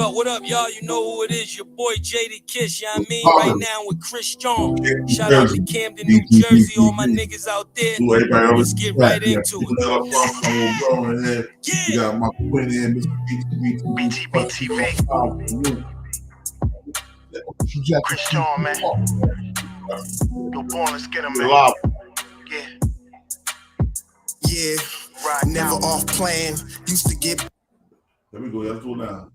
What up, y'all? You know who it is, your boy Jada Kiss, you know what I mean? Right now with Chris Strong. Shout out to Camden, New Jersey, all my niggas out there. Let's get right into it. You got my queen in BTBTV. Chris Strong, man. Yo, born, let's get him, man. Yeah, right, never off plan. Used to get. There we go, let's do it now.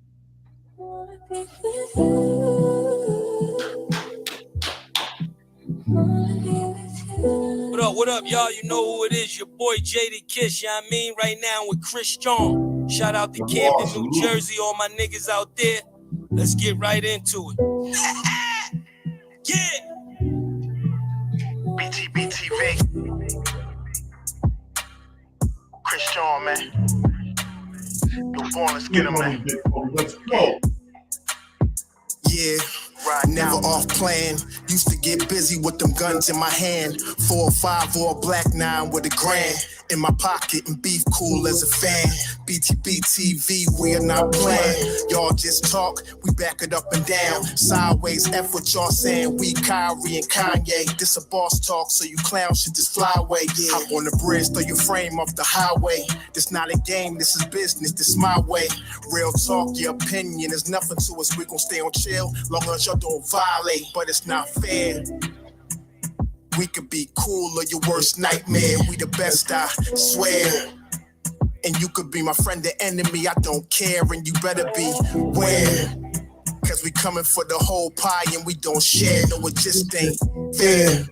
What up, y'all? You know who it is, your boy Jada Kiss, you know what I mean? Right now with Chris Strong. Shout out to Camden, New Jersey, all my niggas out there. Let's get right into it. Yeah! BTBTV. Chris Strong, man. Yo, born, let's get him, man. Let's go. Yeah, right, never off plan. Used to get busy with them guns in my hand. 4 or 5 or a black 9 with a grand in my pocket and beef cool as a fan. BTBTV, we're not playing. Y'all just talk, we back it up and down. Sideways, F what y'all saying. We Kyrie and Kanye. This a boss talk, so you clowns should just fly away. Yeah, hop on the bridge, throw your frame off the highway. This not a game, this is business, this my way. Real talk, your opinion is nothing to us. We gon' stay on chill, long as y'all don't violate. But it's not fair. We could be cool or your worst nightmare. We the best, I swear. And you could be my friend or enemy, I don't care. And you better be aware. Cause we coming for the whole pie and we don't share. No, it just ain't fair.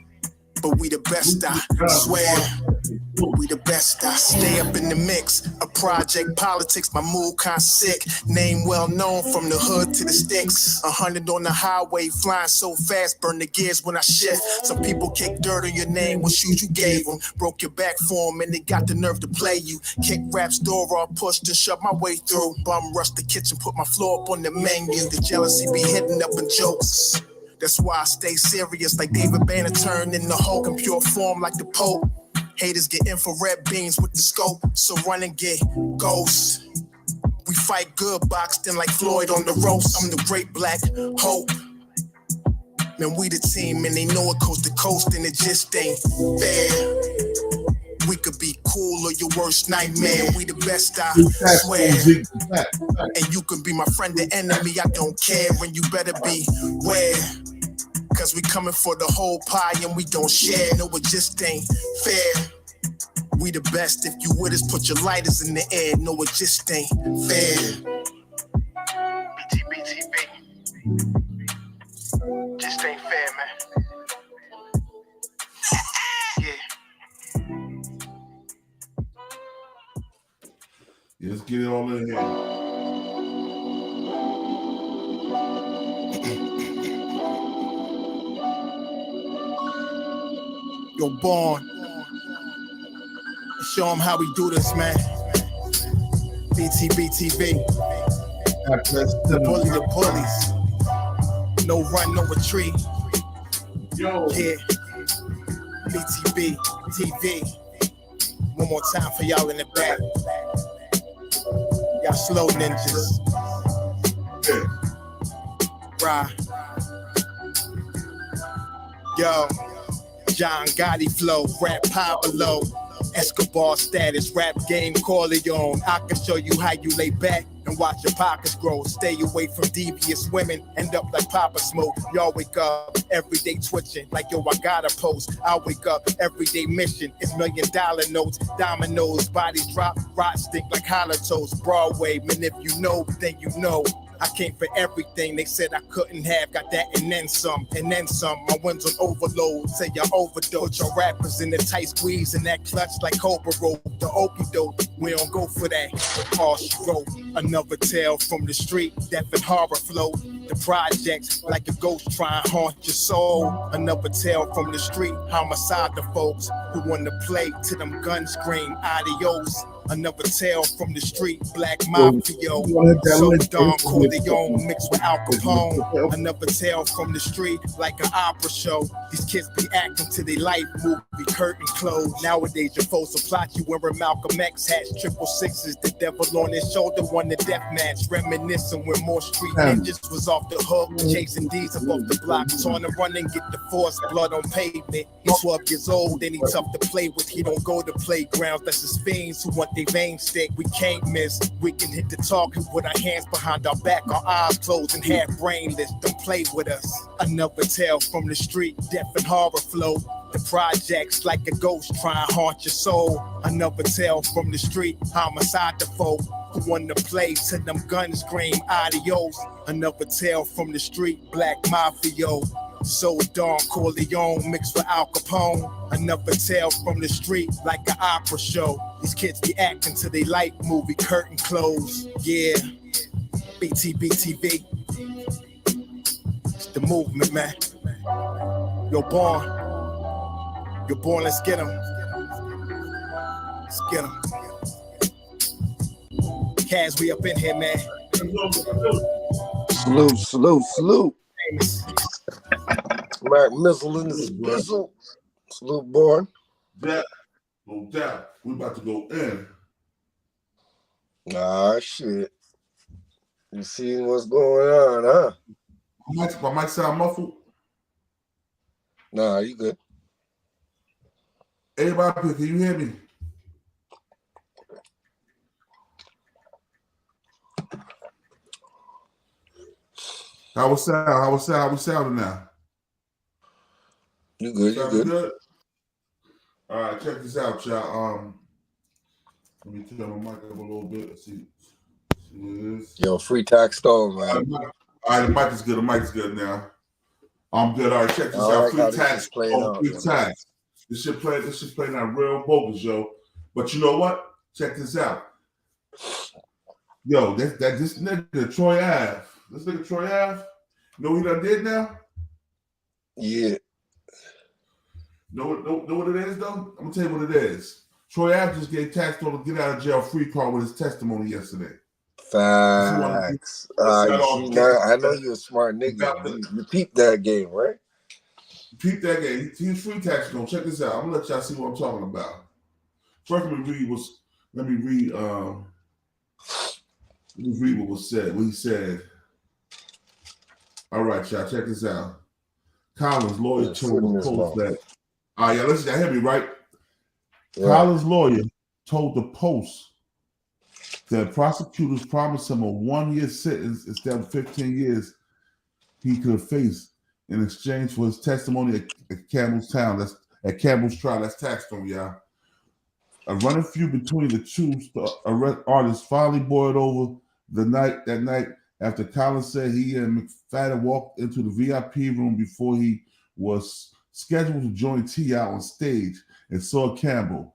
But we the best, I swear. We the best, I stay up in the mix. A project politics, my mood kinda sick. Name well known from the hood to the sticks. 100 on the highway, flying so fast, burn the gears when I shift. Some people kick dirt on your name, what shoes you gave them. Broke your back for them and they got the nerve to play you. Kick rap's door off, pushed and shoved my way through. Bum rush the kitchen, put my floor up on the menu. The jealousy be hitting up in jokes. That's why I stay serious like David Banner turned in the Hulk in pure form like the Pope. Haters get infrared beams with the scope, so run and get ghosts. We fight good, boxed in like Floyd on the ropes. I'm the great black hope. Man, we the team and they know it coast to coast and it just ain't fair. We could be cool or your worst nightmare. We the best, I swear. And you can be my friend or enemy, I don't care. And you better be aware. Cause we coming for the whole pie and we don't share. No, it just ain't fair. We the best, if you with us, put your lighters in the air. No, it just ain't fair. BTBTV. Just ain't fair, man. Yeah, let's get it all in here. Yo, Born. Show them how we do this, man. BTBTV. The bully, the bullies. No run, no retreat. Yo. Yeah. BTBTV. One more time for y'all in the back. Y'all slow ninjas. Yeah. Right. Yo. John Gotti flow, rap Pablo, Escobar status, rap game Corleone. I can show you how you lay back and watch your pockets grow. Stay away from devious women, end up like Papa Smoke. Y'all wake up every day twitching like yo, I gotta post. I wake up everyday mission. It's $1 million notes, dominoes, bodies drop, rot stink like holocaust. Broadway, man, if you know, then you know. I came for everything they said I couldn't have. Got that and then some, and then some. My wins on overload, say y'all overdose. Your rappers in the tight squeeze and that clutch like Cobra rope. The okie-doke, we don't go for that. All she wrote, another tale from the street, death and horror flow. The projects like a ghost trying to haunt your soul. Another tale from the street, homicide the folks who want to play till them guns scream adios. Another tale from the street, black mafia. So Don Corleone mixed with Al Capone. Another tale from the street, like an opera show. These kids be acting till they life movie curtain closed. Nowadays your foes will plot you wearing Malcolm X hats, 666, the devil on his shoulder, won the death match. Reminiscing when more street ninjas was off the hook, chasing D's above the block, trying to run and get the force, blood on pavement. He's 12 years old and he's tough to play with. He don't go to playgrounds, that's his fiends who want their veins stick. We can't miss, we can hit the target with our hands behind our back, our eyes closed and half brainless. Don't play with us. Another tale from the street, death and horror flow. The projects like a ghost trying to haunt your soul. Another tale from the street, homicide the foe who wanna play till them guns scream adios. Another tale from the street, black mafia. So Don Corleone mixed with Al Capone. Another tale from the street, like an opera show. These kids be acting till they light movie curtain close. Yeah, BTBTV. It's the movement, man. Yo, Born. Yo, Born, let's get him. Let's get him. Kaz, we up in here, man. Salute, salute, salute. Mark Missile in the Bizzle. Salute, Born. That, no doubt. We about to go in. Ah, shit. You see what's going on, huh? My mic sound muffled. Nah, you good. Everybody, can you hear me? How was sound? How we sounding now? You good, you good. All right, check this out, y'all. Let me turn my mic up a little bit. Let's see what it is. Yo, free Taxstone, man. All right, the mic is good. The mic is good now. I'm good. All right, check this out. Free Taxstone. Free tax. This shit playing out real bogus, yo. But you know what? Check this out. Yo, this nigga Troy Ave. This nigga Troy Ave. You know what he done did now? Yeah. Know what it is, though? I'm gonna tell you what it is. Troy Ave just gave Taxstone to get out of jail free card with his testimony yesterday. Facts. I know you're a smart nigga. You peeped that game, right? Peep that game. He's free Taxstone. Check this out. I'm gonna let y'all see what I'm talking about. First, let me read what was said. What he said. All right, y'all. Check this out. Collins' lawyer told the Post that. Yeah, listen. Y'all hear me, right? Yeah. Collins' lawyer told the Post that prosecutors promised him a 1-year sentence instead of 15 years he could face in exchange for his testimony at Campbell's trial. That's Taxstone, y'all. A running feud between the two artists finally boiled over that night after Collins said he and McFadden walked into the VIP room before he was scheduled to join T out on stage and saw Campbell.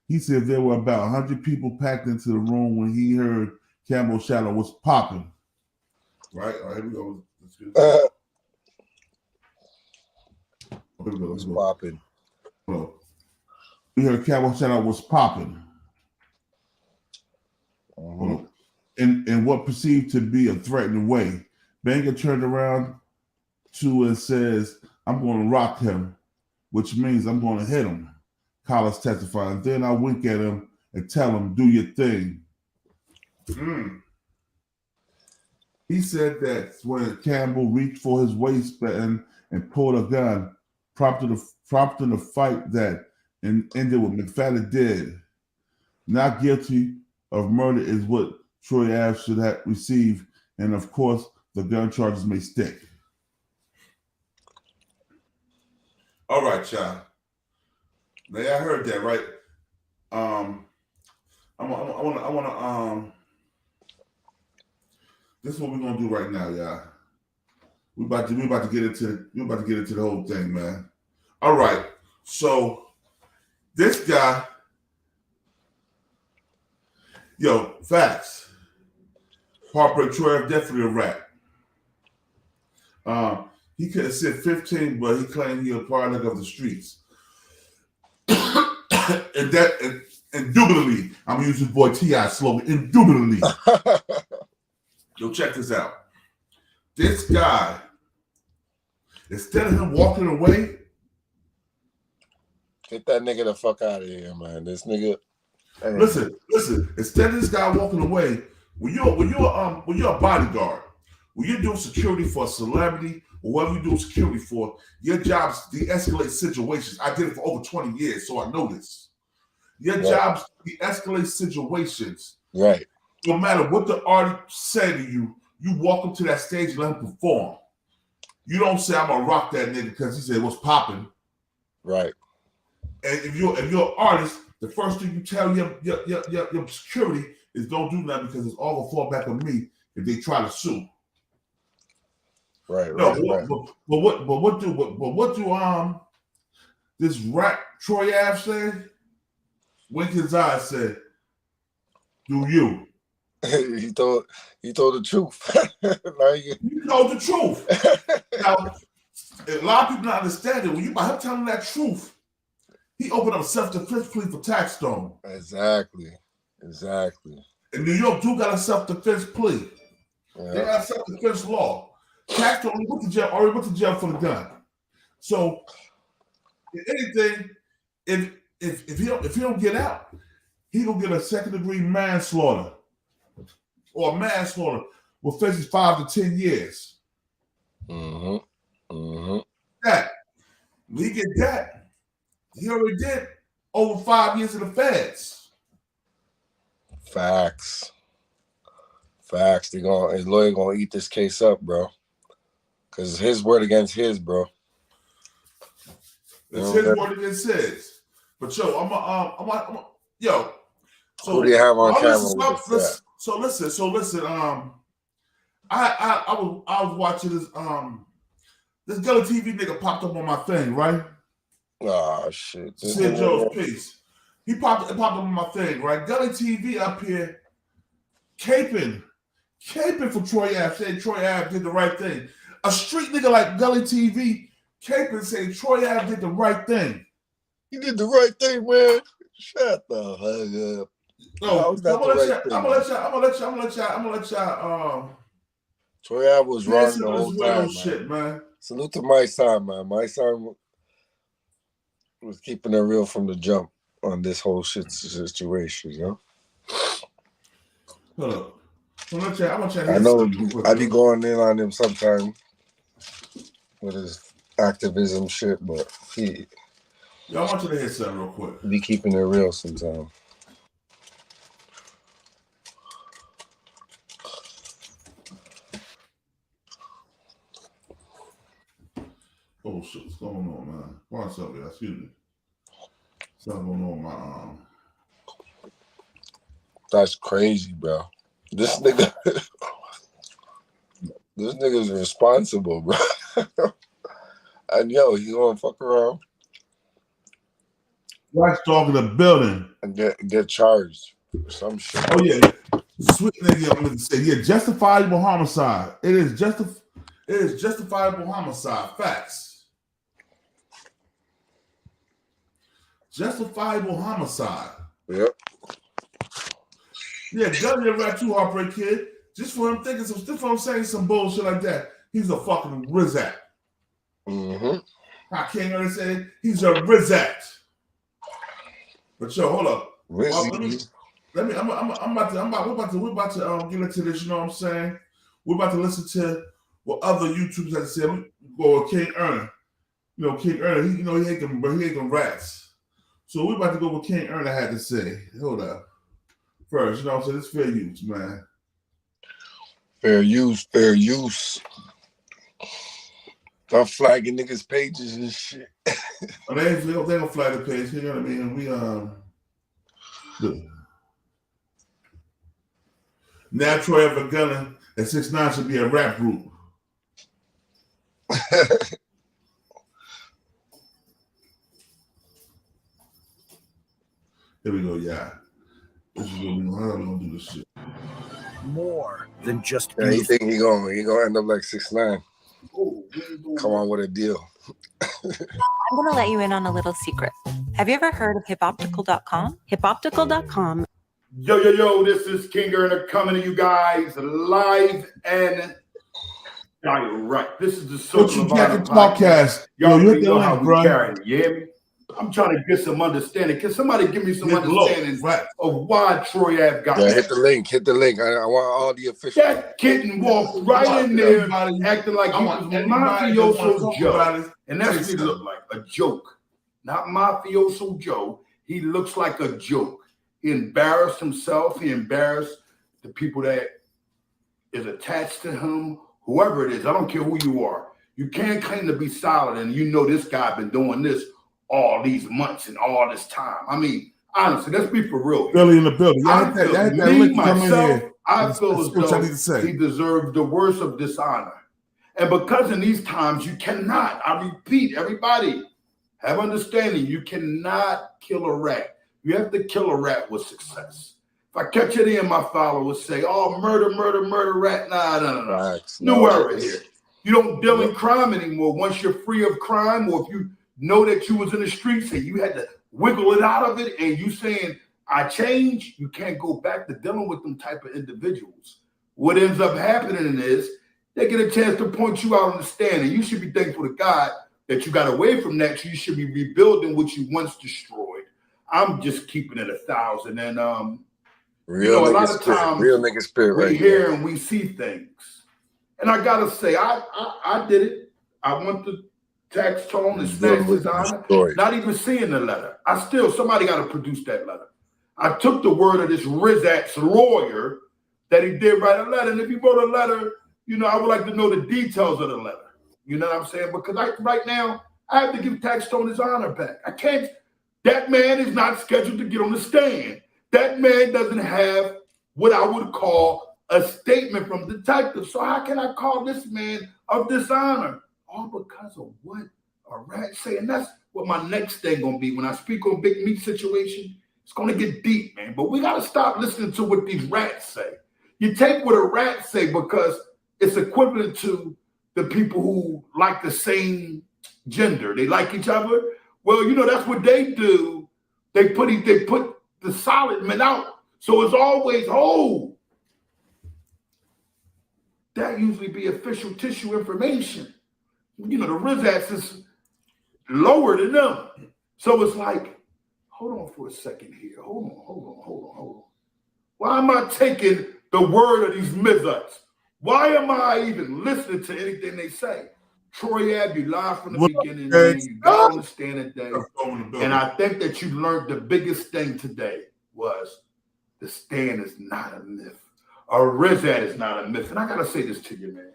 He said there were about 100 people packed into the room when he heard Campbell's shadow was popping. Right? All right, here we go. It's popping. We heard Campbell's shadow was popping. In what perceived to be a threatening way. Banger turned around to and says, "I'm going to rock him," which means I'm going to hit him. Collins testified. And then I wink at him and tell him, "Do your thing." He said that when Campbell reached for his waistband and pulled a gun, prompting a fight that ended what McFadden did. Not guilty of murder is what Troy Ave should have received, and of course, the gun charges may stick. All right, y'all. Now, y'all heard that, right? This is what we're gonna do right now, y'all. We about to get into the whole thing, man. All right. So this guy, facts. Heartbreak Troy, definitely a rat. He could have said 15, but he claimed he was a product of the streets. and Indubitably. I'm going to use this boy T.I. slogan. Indubitably. Yo, check this out. This guy, instead of him walking away, get that nigga the fuck out of here, man. This nigga. Listen. Instead of this guy walking away, when you're a bodyguard, when you're doing security for a celebrity or whatever you're doing security for, your job is to de-escalate situations. I did it for over 20 years, so I know this. Your job is to de-escalate situations. Right. No matter what the artist say to you, you walk up to that stage and let him perform. You don't say, I'm gonna rock that nigga because he said what's popping. Right. And if you're an artist, the first thing you tell your security is don't do nothing because it's all gonna fall back on me if they try to sue. Right. No, but what do this rat Troy Ave said? Wink his eyes said, "Do you?" He told the truth. You told the truth. Now, a lot of people not understand it. When you by him telling that truth, he opened up a self-defense plea for Taxstone. Exactly. And New York do got a self-defense plea. Yeah. They got a self-defense law. Taxstone already went to jail for the gun. So, if anything, if he don't get out, he gonna get a second-degree manslaughter or manslaughter will face 5 to 10 years. That when he get that, he already did over 5 years in the feds. Facts. His lawyer gonna eat this case up, bro. Cause it's his word against his, bro. It's his word against his. But yo, I'm yo. So who do you have on camera? So listen. I was watching this Gully TV nigga popped up on my thing, right? Oh shit. Sid Joe's piece. He popped up on my thing, right? Gully TV up here caping for Troy Ave, saying Troy Ave did the right thing. A street nigga like Gully TV caping saying Troy Ave did the right thing. He did the right thing, man. Shut the fuck up. No, I'm gonna let y'all. Troy Ave was wrong the whole time, man. Shit, man. Salute to my son, man. My son was keeping it real from the jump on this whole shit situation, you know. Hold up. I know I be going in on him sometime with his activism shit, but I want you to hit something real quick. Be keeping it real sometimes. Oh shit, what's going on, man? What's up, y'all? Excuse me. Something going on with my That's crazy, bro. This nigga's responsible, bro. And yo, he gonna fuck around. Watchdog in the building and get charged for some shit. Oh yeah, sweet nigga. I'm gonna say, yeah, justifiable homicide. It is justifiable homicide. Facts. Justifiable homicide. Yep. Yeah, Gunny a rat too, Heartbreak Kid. Just for him thinking just for him saying some bullshit like that. He's a fucking Rizat. I can't understand it. He's a Rizat. But yo, hold up. We're about to get into this. You know what I'm saying? We're about to listen to what other YouTubers have said. We go with King Erner. You know, King Erner. He hate them, but he hate them rats. So we're about to go with King Erner had to say. Hold up. First, you know what I'm saying? It's fair use, man. Fair use. I'm flagging niggas' pages and shit. They gonna flag the page. You know what I mean? We now Troy Ever Gunner at 6'9" should be a rap group. Here we go, yeah. This is what we're gonna do this shit. More than just yeah, you think he gonna end up like 6'9"? Come on with a deal. I'm gonna let you in on a little secret. Have you ever heard of hipoptical.com? Hipoptical.com. Yo, this is King Earner coming to you guys live and direct. This is the Circle of Honor podcast. Y'all already know how we carry it, you hear me? I'm trying to get some understanding. Can somebody give me some understanding of why Troy Ave got that? Hit the link. I want all the officials. That kitten walked right in there acting like he was Mafioso Joe. And that's what he looked like, a joke. Not Mafioso Joe. He looks like a joke. He embarrassed himself. He embarrassed the people that is attached to him, whoever it is. I don't care who you are. You can't claim to be solid and you know this guy been doing this all these months and all this time. I mean, honestly, let's be for real. Billy in the building. I feel as though he deserves the worst of dishonor. And because in these times, you cannot, I repeat, everybody, have understanding, you cannot kill a rat. You have to kill a rat with success. If I catch any of my followers say, oh, murder, rat, nah. New era here. You don't deal in crime anymore. Once you're free of crime, or if you know that you was in the streets and you had to wiggle it out of it and you saying, I changed, you can't go back to dealing with them type of individuals. What ends up happening is they get a chance to point you out on the stand, and you should be thankful to God that you got away from that. So you should be rebuilding what you once destroyed. I'm just keeping it 1,000. And a lot of times real nigga spirit we hear and we see things. And I gotta say, I did it. I went to Taxstone and snatched his honor, not even seeing the letter. Somebody got to produce that letter. I took the word of this Rizat's lawyer that he did write a letter. And if he wrote a letter, I would like to know the details of the letter. You know what I'm saying? Because right now, I have to give Taxstone his honor back. I can't. That man is not scheduled to get on the stand. That man doesn't have what I would call a statement from detectives. So how can I call this man of dishonor? All because of what a rat say. And that's what my next thing gonna be. When I speak on Big Meat situation, it's gonna get deep, man. But we gotta stop listening to what these rats say. You take what a rat say because it's equivalent to the people who like the same gender. They like each other. Well, that's what they do. They put the solid men out. So it's always, that usually be official tissue information. The Rizats is lower than them. So it's like, hold on for a second here. Hold on. Why am I taking the word of these Mizzats? Why am I even listening to anything they say? Troy Ave, you live from the beginning, man. You got to understand it today. And I think that you learned the biggest thing today was the stand is not a myth. A Rizat is not a myth. And I got to say this to you, man.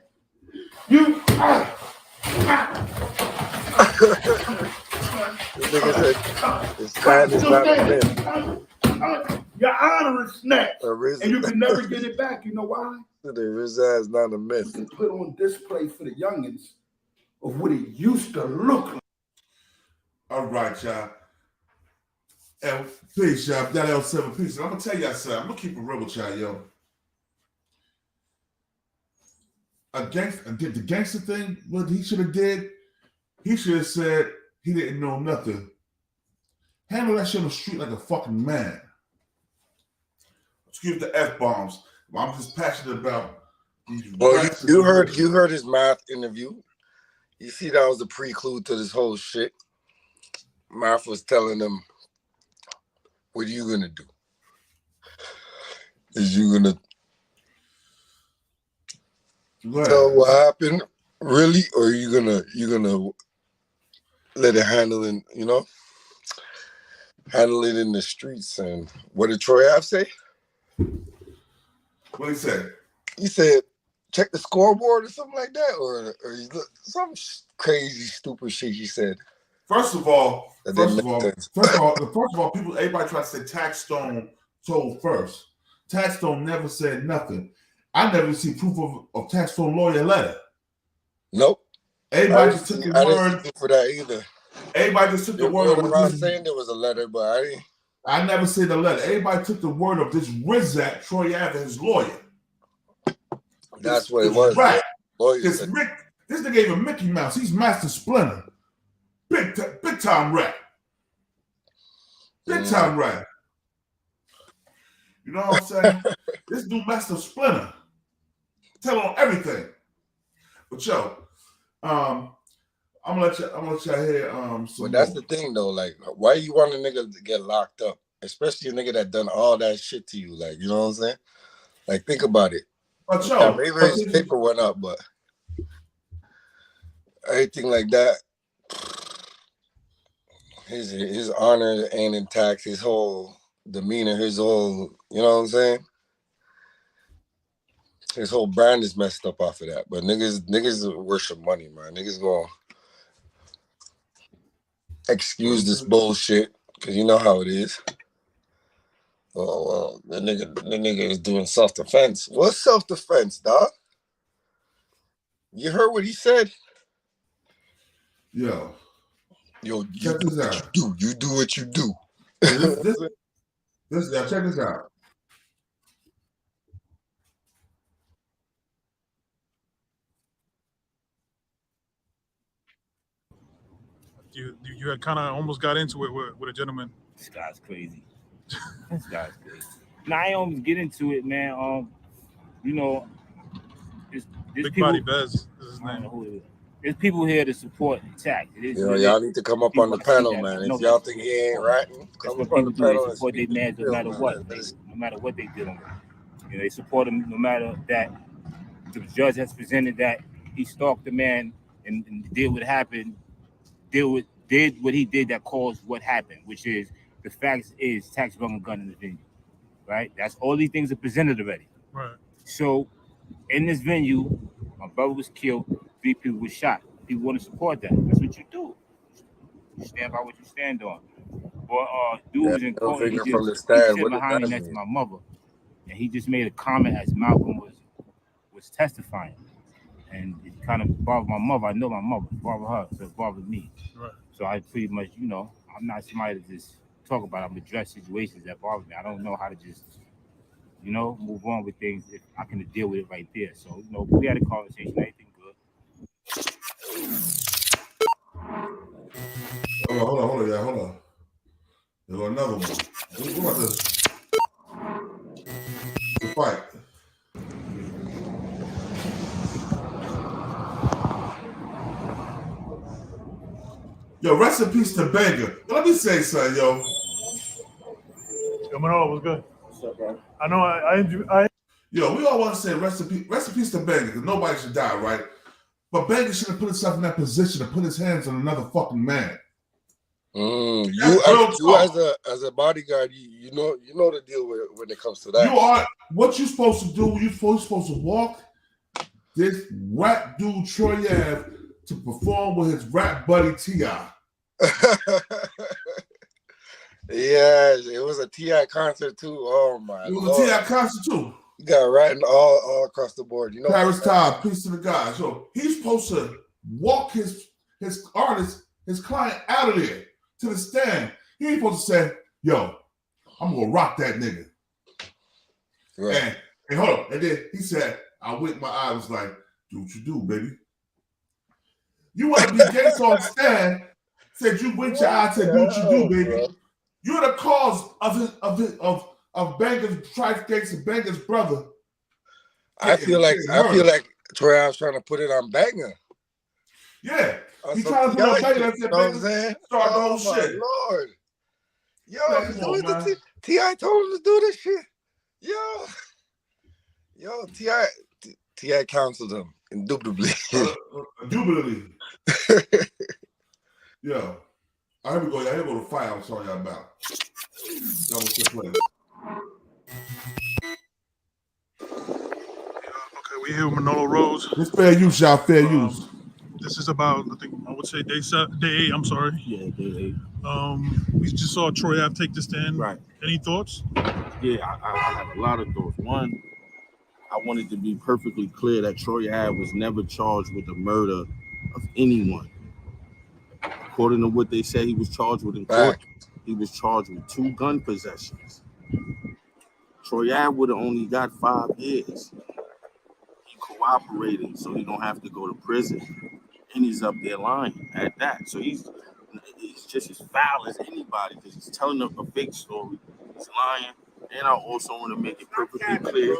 Your honor is snatched, and you can never get it back. You know why? The Rizat is not a myth. It's put on display for the youngins of what it used to look like. All right, y'all. Peace, y'all. That L7 peace. I'm gonna tell y'all something. I'm gonna keep it real with y'all, yo. The gangster thing, what he should have did, he should have said he didn't know nothing. Handle that shit on the street like a fucking man. Excuse the F-bombs. I'm just passionate about these. Well, you heard his math interview. You see, that was the prelude to this whole shit. Math was telling him, what are you gonna do? Is you gonna tell what happened, really, or are you gonna let it handle it in the streets? And what did Troy Ave say? What he said? He said, check the scoreboard or something like that, or some crazy stupid shit he said. First of all, people, everybody tries to say Taxstone told first. Taxstone never said nothing. I never see proof of Taxstone lawyer letter. Nope. Everybody just took the word for that either. Everybody just took the word of this. Saying there was a letter, but I never said the letter. Everybody took the word of this Rizat, Troy Ave, his lawyer. That's what it was. Right. This nigga even Mickey Mouse. He's Master Splinter. Big time rat. Big time rat. You know what I'm saying? This dude Master Splinter. Tell on everything. But yo, I'm gonna let y'all hear But that's the thing though, like why you want a nigga to get locked up? Especially a nigga that done all that shit to you. Like, you know what I'm saying? Like, think about it. But yo, yeah, maybe his paper went up, but anything like that, his honor ain't intact, his whole demeanor, his whole, you know what I'm saying? His whole brand is messed up off of that. But niggas worship money, man. Niggas gonna excuse this bullshit, because you know how it is. Oh, well, the nigga is doing self-defense. What's self-defense, dog? You heard what he said? Yo, you do what you do. You do what you do. This check this out. You had kind of almost got into it with a gentleman. This guy's crazy. This guy's crazy. Now I almost get into it, man. You know, this Big people, Body Bez is his name. There's people here to support Tax. Y'all need to come up on the panel, man. If y'all think he ain't ratting, come up on the panel. They support their man no matter what. No matter what they dealing with. You know, they support him no matter that the judge has presented that he stalked the man and did what happened, did what he did that caused what happened, which is the facts is Tax brought a gun in the venue. Right? That's all these things are presented already. Right. So in this venue, my brother was killed, 3 people were shot. People want to support that. That's what you do. You stand by what you stand on. But dude was in court. He from the just stand. sitting behind me next to my mother, and he just made a comment as Malcolm was testifying, and it kind of bothered my mother. I know my mother, it bothered her, so it bothered me. Right. So I pretty much, you know, I'm not somebody to just talk about it. I'm address situations that bother me. I don't know how to just, you know, move on with things if I can deal with it right there. So, you know, we had a conversation. Everything good. Hold on, yeah, hold on. There's another one. We're about to fight. Yo, rest in peace to Banger. Let me say something, yo. Yo, Manolo, what's good? What's up, bro? I know I Yo, we all want to say rest in peace to Banger, because nobody should die, right? But Banger should have put himself in that position to put his hands on another fucking man. You as a bodyguard, you know the deal when it comes to that. You are what you're supposed to do. You're supposed to walk this rap dude Troy Ave to perform with his rap buddy T.I. Yes, it was a T.I. concert too. Oh my! It was a T.I. concert too. You got ratting all across the board. You know, Paris Todd, peace to the guy. So he's supposed to walk his artist, his client out of there to the stand. He ain't supposed to say, "Yo, I'm gonna rock that nigga." Right. And hold on. And then he said, I winked my eye, was like, "Do what you do, baby." You want to be gangsta on stand? Said you winked your eye, said, "Do what you do, baby." Bro. You're the cause of Banger's trife gangsta Banger's brother. I feel like Troy I was trying to put it on Banger. Yeah. He trying to put it on Banger. You know what I'm saying? Start the whole shit. Lord. Yo, T.I. told him to do this shit. Yo, T.I. counseled him indubitably. Indubitably. Yo. Here we go. Here we go to fight. I'm sorry about. That was just play. Okay, we here with Manolo Rose. It's fair use, y'all. Fair use. This is about, I would say day 8. I'm sorry. Yeah, day 8. We just saw Troy Ave take the stand. Right. Any thoughts? Yeah, I have a lot of thoughts. One, I wanted to be perfectly clear that Troy Ave was never charged with the murder of anyone. According to what they said he was charged with in court, he was charged with 2 gun possessions. Troy Ave would have only got 5 years. He cooperated so he don't have to go to prison. And he's up there lying at that. So he's it's just as foul as anybody because he's telling a fake story. He's lying. And I also want to make it perfectly clear.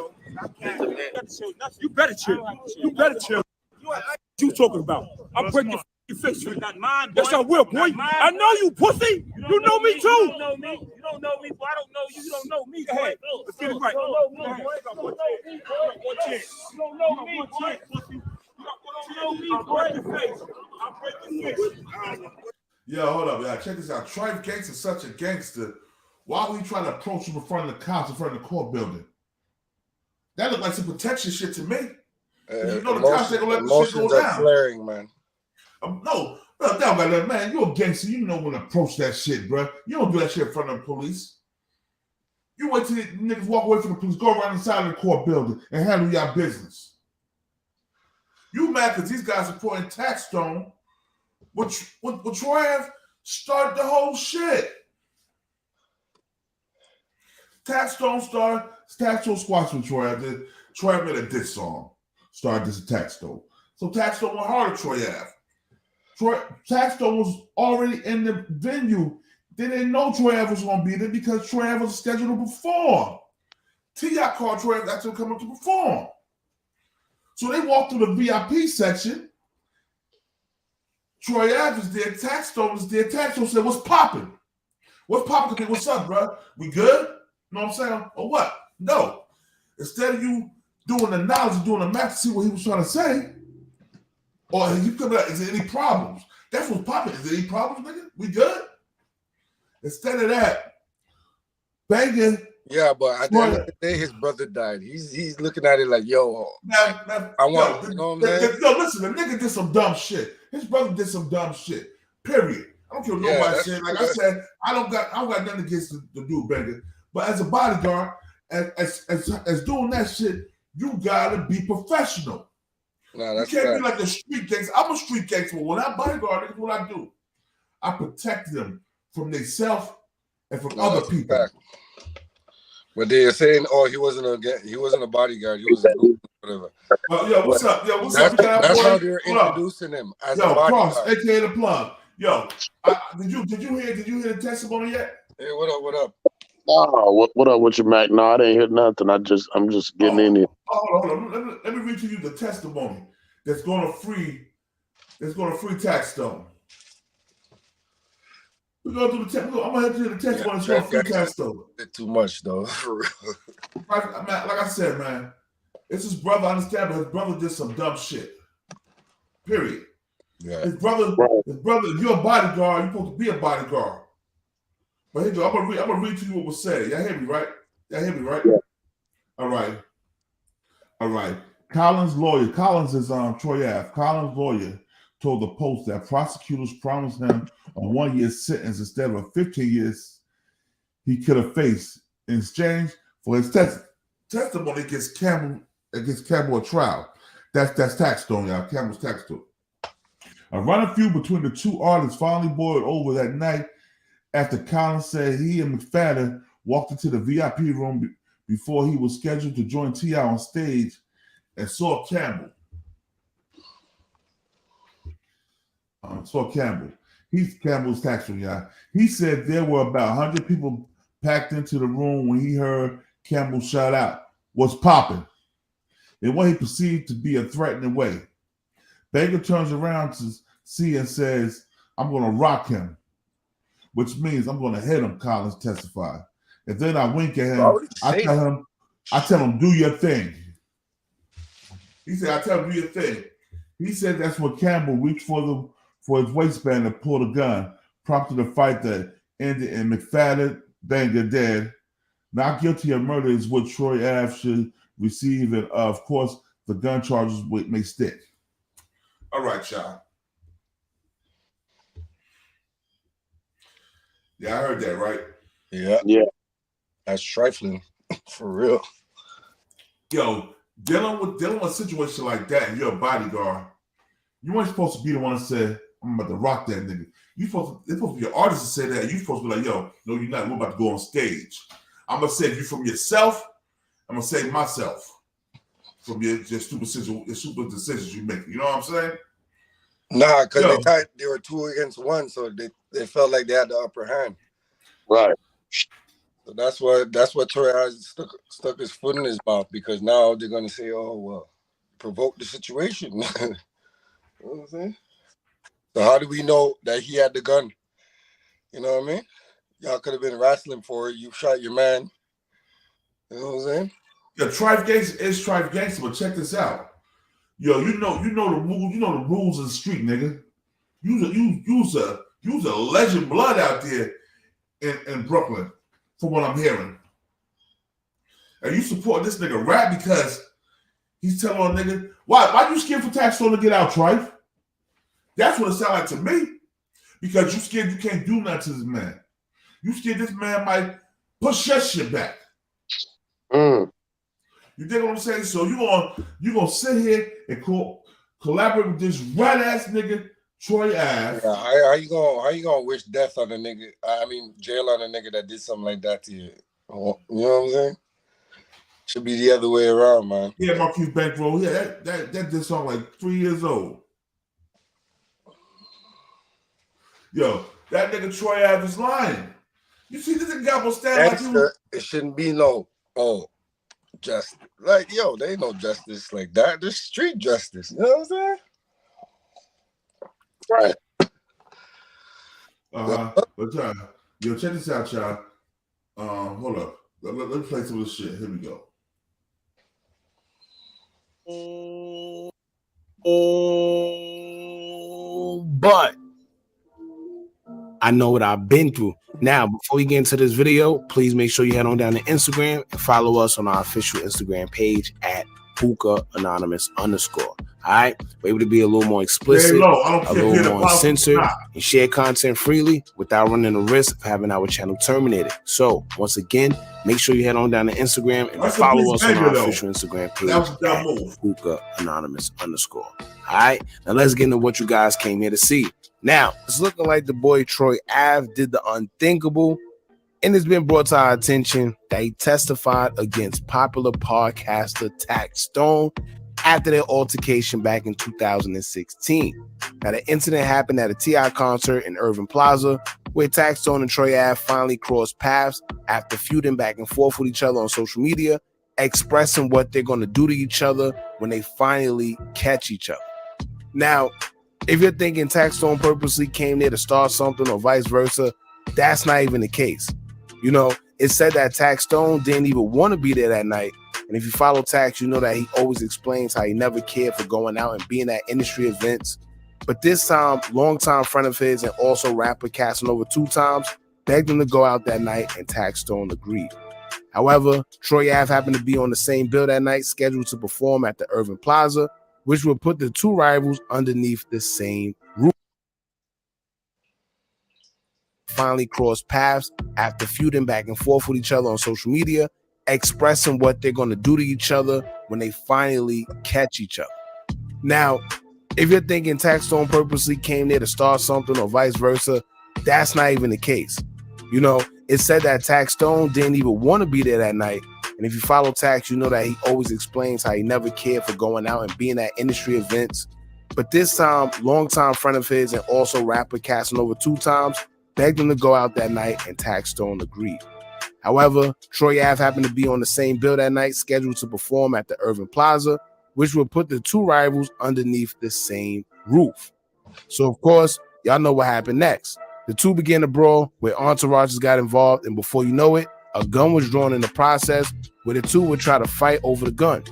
You better chill. You better chill. What you talking about? I'll break your face. You not mine, boy. Yes, I will, boy. I know you, pussy. You know me too. You don't know me. You don't know me, boy. I don't know you. You don't know me, boy. Let's get it right. You don't know me, boy. You don't know me, boy. You don't know me, boy. I'll break your face. Yo, hold up, y'all. Check this out. Trife Gangster's such a gangster. Why would he try to approach him in front of the cops, in front of the court building? That looked like some protection shit to me. You know the cops ain't gonna let the shit go down. Flaring, man. No, man, you're a gangster. You know when to approach that shit, bro. You don't do that shit in front of the police. You wait till the niggas walk away from the police, go around the side of the court building and handle your business. You mad because these guys supporting Taxstone, which Trav started the whole shit. Taxstone squashed with Trav. Trav made a diss song. Started this Taxstone. So Taxstone went hard at Troy Ave. Taxstone was already in the venue. They didn't know Troy Ave was going to be there because Troy Ave was scheduled to perform. T.I. called Troy Ave to come up to perform. So they walked through the VIP section. Troy Ave is there. Taxstone is there. Taxstone said, "What's popping? What's popping? What's up, bro? We good? You know what I'm saying? Or what?" No. Instead of you doing the knowledge and doing the math to see what he was trying to say, or you come out, is there any problems? That's what's popping. Is there any problems, nigga? We good? Instead of that, banging. Yeah, but at the end of the day, his brother died. He's looking at it like, yo, I want, you know what I'm saying? Yo, listen, the nigga did some dumb shit. His brother did some dumb shit. Period. I don't care what nobody said. Like I said, I don't got nothing against the dude banging. But as a bodyguard, as doing that shit, you gotta be professional. Nah, that's you can't be like a street gangster. I'm a street gangster. When I bodyguard, that's what I do. I protect them from themselves and from other people. Fact. But they're saying, "Oh, he wasn't a bodyguard. He was a whatever." Yo, what's up? Yo, what's up? That's how they're introducing him as a bodyguard. Cross, aka the plug. Yo, did you hear the testimony yet? Hey, what up? Oh, what up with you, Mac? No, I didn't hear nothing. I'm just getting in here. Hold on. Let me read to you the testimony that's gonna free Taxstone. We're gonna do the I'm gonna have to do the testimony that's gonna free Taxstone. Too much though, for real. Like I said, man, it's his brother. I understand, but his brother did some dumb shit. Period. Yeah. His brother. If you're a bodyguard, you're supposed to be a bodyguard. But here you go. I'm gonna read to you what was said. Y'all hear me, right? Yeah. All right. Collins is on Troy Ave. Collins' lawyer told the Post that prosecutors promised him a 1-year sentence instead of 15 years he could have faced in exchange for his testimony against Campbell at trial. That's Taxstone, y'all. Campbell's Taxstone. A running feud between the two artists finally boiled over that night after Collins said he and McFadden walked into the VIP room before he was scheduled to join T.I. on stage and saw Campbell. Campbell's Taxstone, y'all. He said there were about 100 people packed into the room when he heard Campbell shout out, "What's poppin'?" in what he perceived to be a threatening way. Baker turns around to see and says, "I'm going to rock him," which means I'm going to hit him, Collins testified. And then I wink at him. I tell him, "Do your thing." He said, "I tell him, do your thing." He said that's when Campbell reached for his waistband and pulled a gun, prompted a fight that ended in McFadden, Banger dead. Not guilty of murder is what Troy Ave should receive, and of course, the gun charges may stick. All right, y'all. Yeah, I heard that, right? Yeah. That's trifling, for real. Yo, dealing with a situation like that, and you're a bodyguard, you ain't supposed to be the one that said, "I'm about to rock that nigga." It's supposed to be your artist to say that. You're supposed to be like, "Yo, no, you're not. We're about to go on stage. I'm gonna save you from yourself. I'm gonna save myself from your stupid decisions you make." You know what I'm saying? Nah, because they were 2 against 1, so they felt like they had the upper hand. Right. So that's what Troy has stuck his foot in his mouth, because now they're gonna say, oh well, provoke the situation. You know what I'm saying? So how do we know that he had the gun? You know what I mean? Y'all could have been wrestling for it. You shot your man. You know what I'm saying? Yeah, Trife Gangster is Trife Gangster, but check this out. Yo, you know the rules. You know the rules of the street, nigga. You's a legend blood out there in Brooklyn, from what I'm hearing. And you support this nigga rap because he's telling a nigga, why you scared for Taxstone to get out, Trife? That's what it sounds like to me. Because you scared you can't do nothing to this man. You scared this man might push your shit back. You dig what I'm saying? So you gonna sit here and collaborate with this rat ass nigga Troy Ave. Yeah, how you gonna wish death on a nigga? I mean, jail on a nigga that did something like that to you. You know what I'm saying? Should be the other way around, man. Yeah, Marquise Bankroll. Yeah, that did song like 3 years old. Yo, that nigga Troy Ave is lying. You see this nigga got stand like you. It shouldn't be no justice. Like, yo, there ain't no justice like that. There's street justice. You know what I'm saying? Right. But y'all, yo, check this out, y'all. Hold up. Let's play some of this shit. Here we go. But I know what I've been through. Now, before we get into this video, please make sure you head on down to Instagram and follow us on our official Instagram page at Hookah Anonymous _. All right, we're able to be a little more explicit, a little more uncensored, and share content freely without running the risk of having our channel terminated. So, once again, make sure you head on down to Instagram and follow us on our official Instagram page at Hookah Anonymous _. All right, now let's get into what you guys came here to see. Now, it's looking like the boy Troy Ave did the unthinkable, and it's been brought to our attention that he testified against popular podcaster Taxstone after their altercation back in 2016. Now, the incident happened at a T.I. concert in Irving Plaza, where Taxstone and Troy Ave finally crossed paths after feuding back and forth with each other on social media, expressing what they're going to do to each other when they finally catch each other. Now, if you're thinking Taxstone purposely came there to start something or vice versa, that's not even the case. You know, it said that Taxstone didn't even want to be there that night. And if you follow Tax, you know that he always explains how he never cared for going out and being at industry events. But this time, longtime friend of his and also rapper Casanova 2 times begged him to go out that night, and Taxstone agreed. However, Troy Ave happened to be on the same bill that night, scheduled to perform at the Irving Plaza, which would put the two rivals underneath the same roof. Finally crossed paths after feuding back and forth with each other on social media, expressing what they're going to do to each other when they finally catch each other. Now, if you're thinking Taxstone purposely came there to start something or vice versa, that's not even the case. You know, it said that Taxstone didn't even want to be there that night. And if you follow Tax, you know that he always explains how he never cared for going out and being at industry events. But this time, longtime friend of his and also rapper Casanova 2 times begged him to go out that night, and Taxstone agreed. However, Troy Ave happened to be on the same bill that night, scheduled to perform at the Irving Plaza, which would put the two rivals underneath the same roof. So, of course, y'all know what happened next. The two began to brawl, where entourages got involved, and before you know it, a gun was drawn in the process, where the two would try to fight over the gun.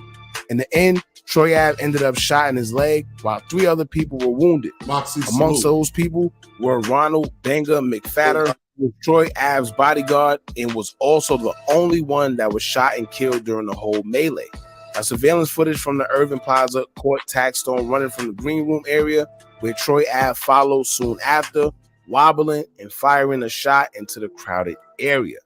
In the end, Troy Ave ended up shot in his leg, while 3 other people were wounded. Amongst those people were Ronald Banger McFatter, who was Troy Ave's bodyguard and was also the only one that was shot and killed during the whole melee. Now, surveillance footage from the Irving Plaza caught Taxstone running from the green room area, where Troy Ave followed soon after, wobbling and firing a shot into the crowded area.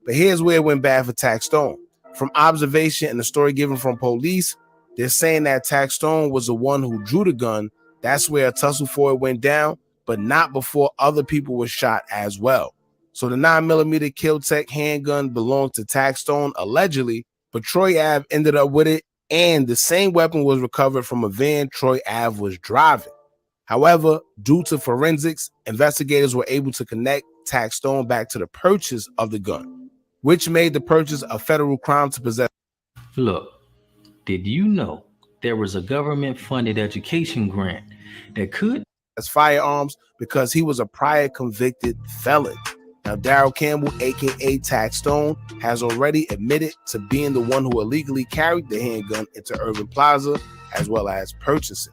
But here's where it went bad for Taxstone. From observation and the story given from police, they're saying that Taxstone was the one who drew the gun. That's where a tussle for it went down, but not before other people were shot as well. So the 9mm Kill-Tech handgun belonged to Taxstone allegedly, but Troy Ave ended up with it, and the same weapon was recovered from a van Troy Ave was driving. However, due to forensics, investigators were able to connect Taxstone back to the purchase of the gun, which made the purchase a federal crime to possess. Look, did you know there was a government-funded education grant that could as firearms because he was a prior convicted felon. Now, Daryl Campbell, aka Taxstone, has already admitted to being the one who illegally carried the handgun into Urban Plaza, as well as purchasing.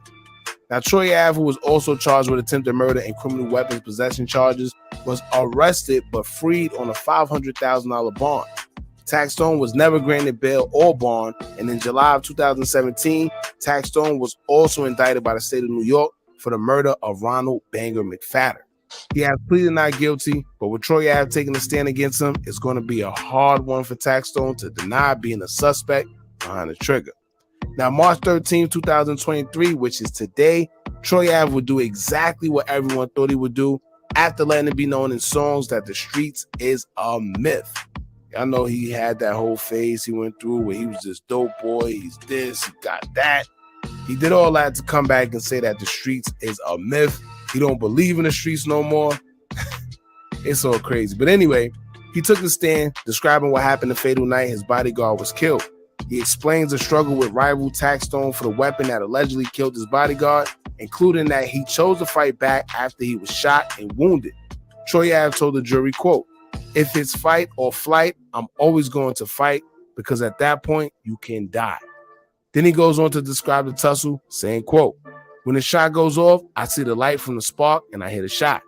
Now, Troy Ave, who was also charged with attempted murder and criminal weapons possession charges, was arrested but freed on a $500,000 bond. Taxstone was never granted bail or bond, and in July of 2017, Taxstone was also indicted by the state of New York for the murder of Ronald Banger McFadden. He has pleaded not guilty, but with Troy Ave taking a stand against him, it's going to be a hard one for Taxstone to deny being a suspect behind the trigger. Now, March 13, 2023, which is today, Troy Ave would do exactly what everyone thought he would do after letting it be known in songs that the streets is a myth. I know he had that whole phase he went through where he was this dope boy, he's this, he got that. He did all that to come back and say that the streets is a myth. He don't believe in the streets no more. It's all crazy. But anyway, he took the stand describing what happened the fatal night his bodyguard was killed. He explains the struggle with rival Taxstone for the weapon that allegedly killed his bodyguard, including that he chose to fight back after he was shot and wounded. Troy Ave told the jury, quote, "If it's fight or flight, I'm always going to fight because at that point you can die." Then he goes on to describe the tussle, saying, quote, "When the shot goes off, I see the light from the spark and I hit a shot.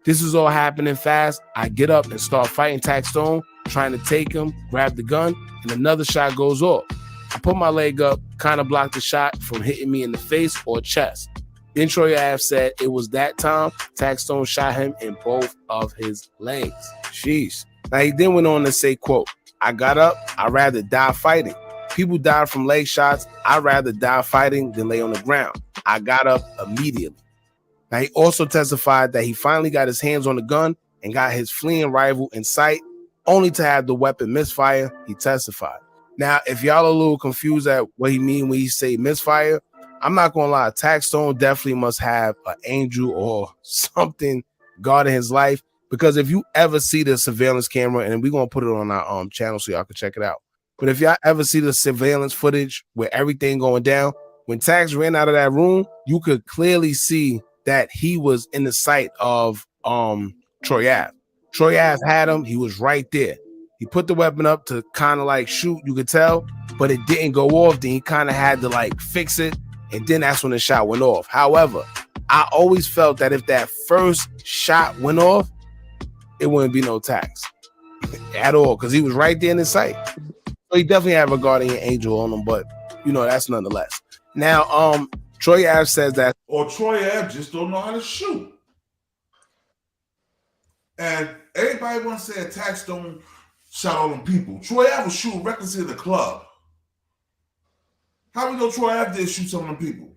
This is all happening fast. I get up and start fighting Taxstone, trying to take him, grab the gun, and another shot goes off. I put my leg up, kind of blocked the shot from hitting me in the face or chest." Then Troy Ave said it was that time Taxstone shot him in both of his legs. Sheesh. Now he then went on to say, quote, "I got up, I'd rather die fighting. People died from leg shots. I'd rather die fighting than lay on the ground. I got up immediately." Now he also testified that he finally got his hands on the gun and got his fleeing rival in sight, only to have the weapon misfire. He testified. Now, if y'all are a little confused at what he mean when he say misfire, I'm not gonna lie, Taxstone definitely must have an angel or something guarding his life, because if you ever see the surveillance camera, and we're gonna put it on our channel so y'all can check it out. But if y'all ever see the surveillance footage where everything going down, when Tax ran out of that room, you could clearly see that he was in the sight of Troy Ave. Troy Ave had him, he was right there. He put the weapon up to kind of like shoot, you could tell, but it didn't go off. Then he kind of had to like fix it, and then that's when the shot went off. However, I always felt that if that first shot went off, it wouldn't be no Tax at all, because he was right there in his sight. So he definitely had a guardian angel on him, but you know, that's nonetheless. Now, Troy Ave says that, or Troy Ave just don't know how to shoot. And everybody wants to say Taxstone shot all them people. Troy Ave was shooting recklessly in the club. How we know Troy Ave did shoot some of them people?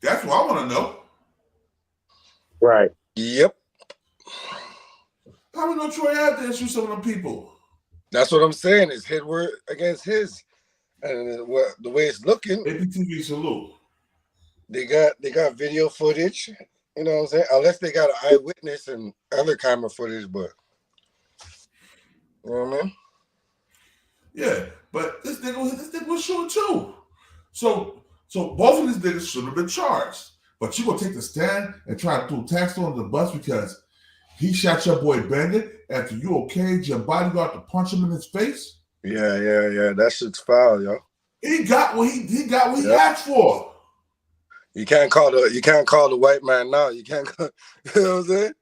That's what I want to know. Right. Yep. How we know Troy Ave did shoot some of them people? That's what I'm saying. It's his word against his. And the way it's looking, APTV salute. They got video footage, you know what I'm saying? Unless they got an eyewitness and other camera footage, but you know what I mean? Yeah, but this nigga was shooting too. So both of these niggas should have been charged. But you gonna take the stand and try to throw Taxstone under the bus because he shot your boy Banger after you okayed your bodyguard to punch him in his face? Yeah. That shit's foul, yo. He got what he asked for. You can't call the white man now. You can't go, you know what I'm saying?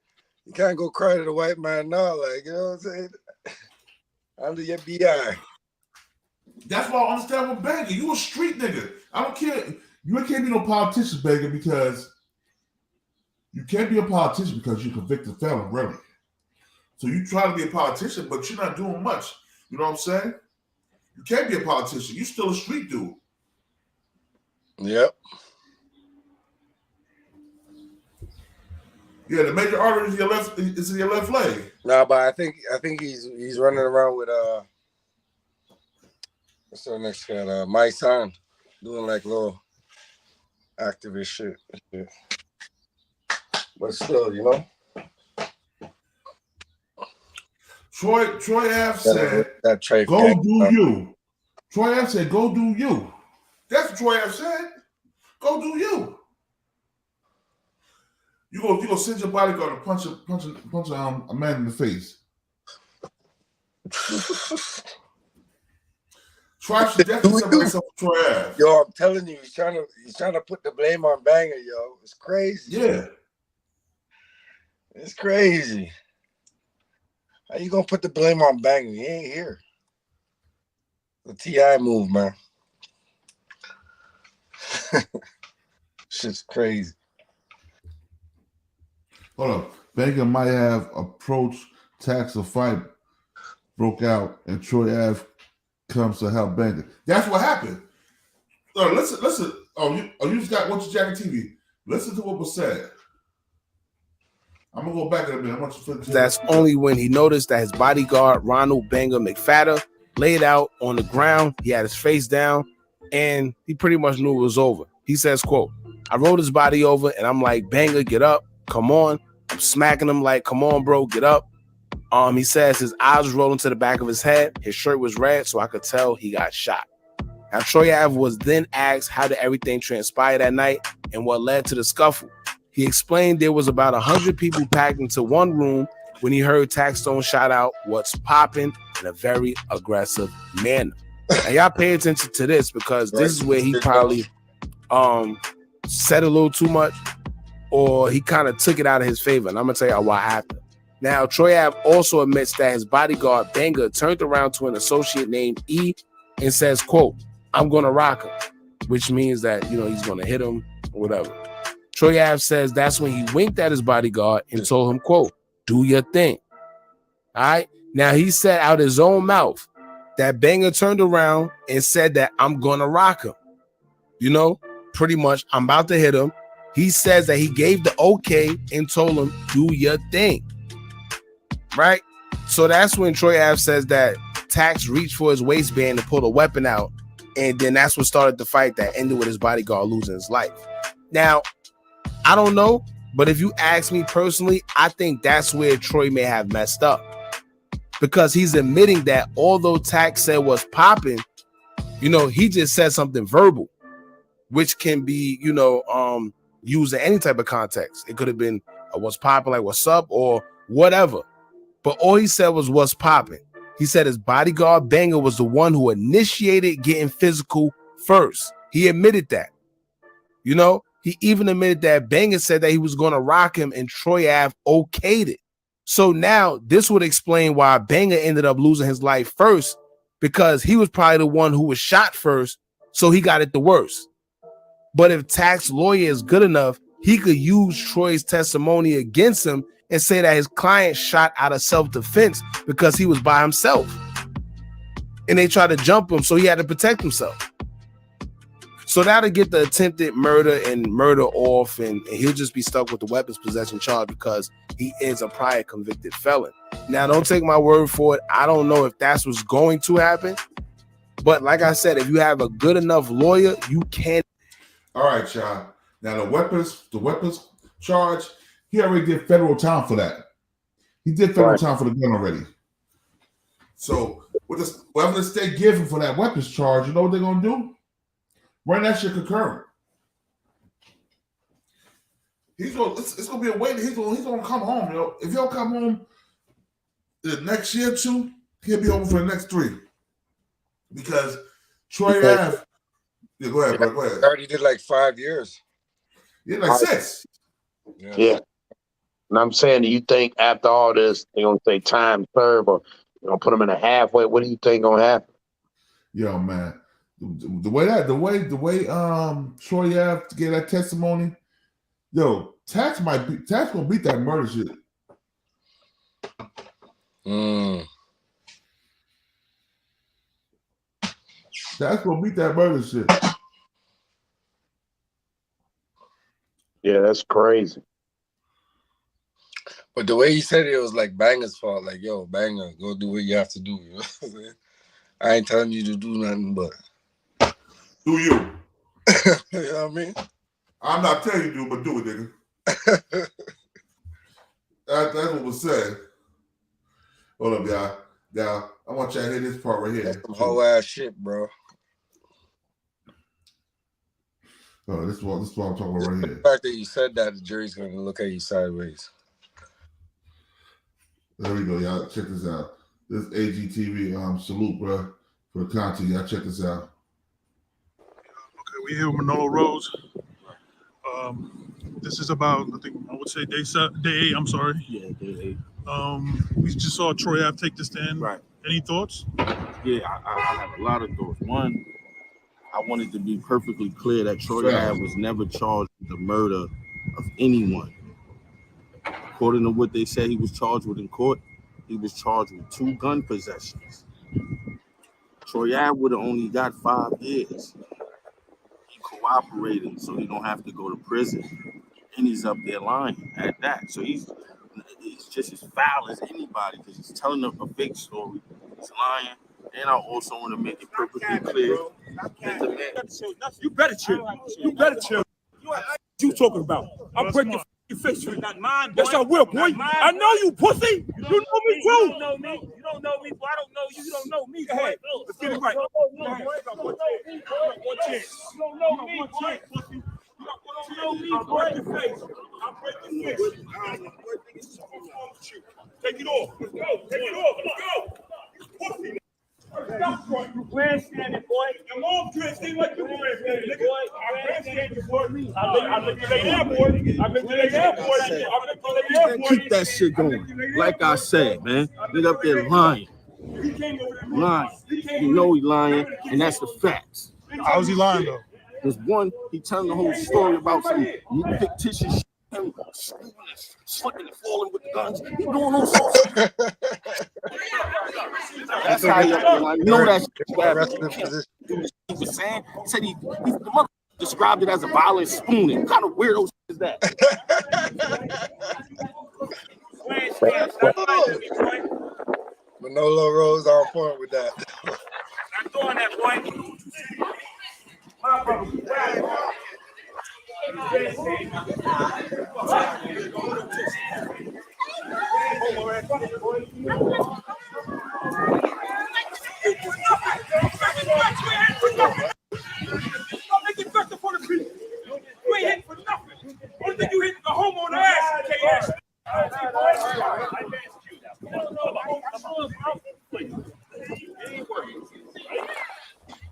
You can't go cry to the white man now, like, you know what I'm saying? Under your BI. That's why I understand with Banger. You a street nigga. I don't care. You can't be no politician, Banger, because you can't be a politician because you're convicted felon, really. So you try to be a politician, but you're not doing much. You know what I'm saying? You can't be a politician. You still a street dude. Yep. Yeah, the major artery is in your left leg. No, but I think he's running around with what's the next guy? My son. doing like little activist shit. But still, you know. Troy Ave said, "Go do you." Troy Ave said, "Go do you." That's what Troy Ave said. Go do you. You go send your bodyguard to punch a man in the face. Troy should definitely separate himself from Troy Ave. Yo, I'm telling you, he's trying to put the blame on Banger, yo. It's crazy. Yeah. It's crazy. How you gonna put the blame on Banger? He ain't here. The T.I. move, man. Shit's crazy. Hold up. Banger might have approached Tax. A fight broke out, and Troy Ave comes to help Banger. That's what happened. Listen. Oh, you just got watch your Jacket TV. Listen to what was said. I'm gonna go back in a minute. I want you to That's only when he noticed that his bodyguard, Ronald Banger McFadder, laid out on the ground. He had his face down, and he pretty much knew it was over. He says, quote, "I rolled his body over, and I'm like, Banger, get up. Come on." I'm smacking him like, "Come on, bro, get up." He says his eyes was rolling to the back of his head. His shirt was red, so I could tell he got shot. Now, Troy Ave was then asked how did everything transpire that night and what led to the scuffle. He explained there was about 100 people packed into one room when he heard Taxstone shout out "What's poppin" in a very aggressive manner. And y'all pay attention to this because this is where he probably said a little too much, or he kind of took it out of his favor. And I'm gonna tell y'all why after. Now, Troy Ave also admits that his bodyguard Banger turned around to an associate named E and says, quote, "I'm gonna rock him," which means that, you know, he's gonna hit him or whatever. Troy Ave says that's when he winked at his bodyguard and told him, quote, "Do your thing." All right. Now, he said out his own mouth that Banger turned around and said that "I'm gonna rock him." You know, pretty much, I'm about to hit him. He says that he gave the okay and told him, "Do your thing." Right? So that's when Troy Ave says that Tax reached for his waistband and pulled a weapon out. And then that's what started the fight that ended with his bodyguard losing his life. Now, I don't know, but if you ask me personally, I think that's where Troy may have messed up. Because he's admitting that although Tax said "what's popping," you know, he just said something verbal, which can be, you know, used in any type of context. It could have been "what's popping," like "what's up," or whatever. But all he said was "what's popping." He said his bodyguard Banger was the one who initiated getting physical first. He admitted that. You know, he even admitted that Banger said that he was going to rock him and Troy Ave okayed it. So now this would explain why Banger ended up losing his life first, because he was probably the one who was shot first, so he got it the worst. But if Tax's lawyer is good enough, he could use Troy's testimony against him and say that his client shot out of self-defense because he was by himself. And they tried to jump him, so he had to protect himself. So that'll get the attempted murder and murder off, and he'll just be stuck with the weapons possession charge because he is a prior convicted felon. Now, don't take my word for it. I don't know if that's what's going to happen. But like I said, if you have a good enough lawyer, you can. All right, y'all. Now the weapons charge, he already did federal time for that. He did federal time for the gun already. So whatever the state gives him for that weapons charge, you know what they're gonna do? Run that shit concurrent. It's gonna be a way that he's gonna come home. You know, if he'll come home the next year or two, he'll be home for the next 3. Because Troy Ave. Yeah, go ahead, bro. Go ahead. Already did like 5 years. Yeah, like 6. Yeah. And I'm saying, do you think after all this, they're gonna say time served, or you know, put them in a halfway? What do you think gonna happen? Yo, man, the way Troy Ave to get that testimony, yo, Tax gonna beat that murder shit. Tax gonna beat that murder shit. Yeah, that's crazy. But the way he said it was like Banger's fault. Like, yo, Banger, go do what you have to do. You know what I'm saying? I ain't telling you to do nothing, but do you. You know what I mean? I'm not telling you to do, but do it, nigga. That's what was said. Hold up, y'all. Now, I want y'all to hear this part right here. That's some whole ass shit, bro. Oh, this is what I'm talking about right here. The fact that you said that, the jury's going to look at you sideways. There we go, y'all. Check this out. This AGTV, salute, bro, for the content. Y'all check this out. Okay, we here with Manolo Rose. This is about, I would say day 8. I'm sorry. Yeah, day 8. We just saw Troy Ave take the stand. Right. Any thoughts? Yeah, I have a lot of thoughts. One, I wanted to be perfectly clear that Troy Ave was never charged with the murder of anyone. According to what they said he was charged with in court, he was charged with 2 gun possessions. Troy Ave would have only got 5 years. He cooperated so he don't have to go to prison. And he's up there lying at that. So he's just as foul as anybody because he's telling a fake story. He's lying. And I also want to make it perfectly clear that the man... You better chill. You better chill. What you talking about? I'll break your face. Not mine, boy. Yes, I will, boy. I know you, pussy. You know me, too. You don't know me. You don't know me, boy. I don't know you. You don't know me, boy. Let's get it right. You don't know me, boy. You don't know me, boy. I'll break your face. I'll break your face. Take it off. Let's go. Take it off. Let's go. Pussy. You grandstanding, boy. Your mom grandstanding like you grandstanding, nigga. I grandstanding, boy. I look at that, boy. I look at that, boy. I look at that, boy. Keep that shit going. Like I said, man. Nigga up there lying. Lying. You know he lying, and that's the facts. How's he lying, though? There's one, he telling the whole story about some fictitious shit. Him slipping and falling with the guns. He doing all sorts of shit. That's how I know that shit. He was saying, he said the mother described it as a violent spooning. What kind of weirdo shit is that? Manolo Rose on point with that. I'm doing that, boy. You ain't hitting for nothing. Only thing you hitting the homeowner ass.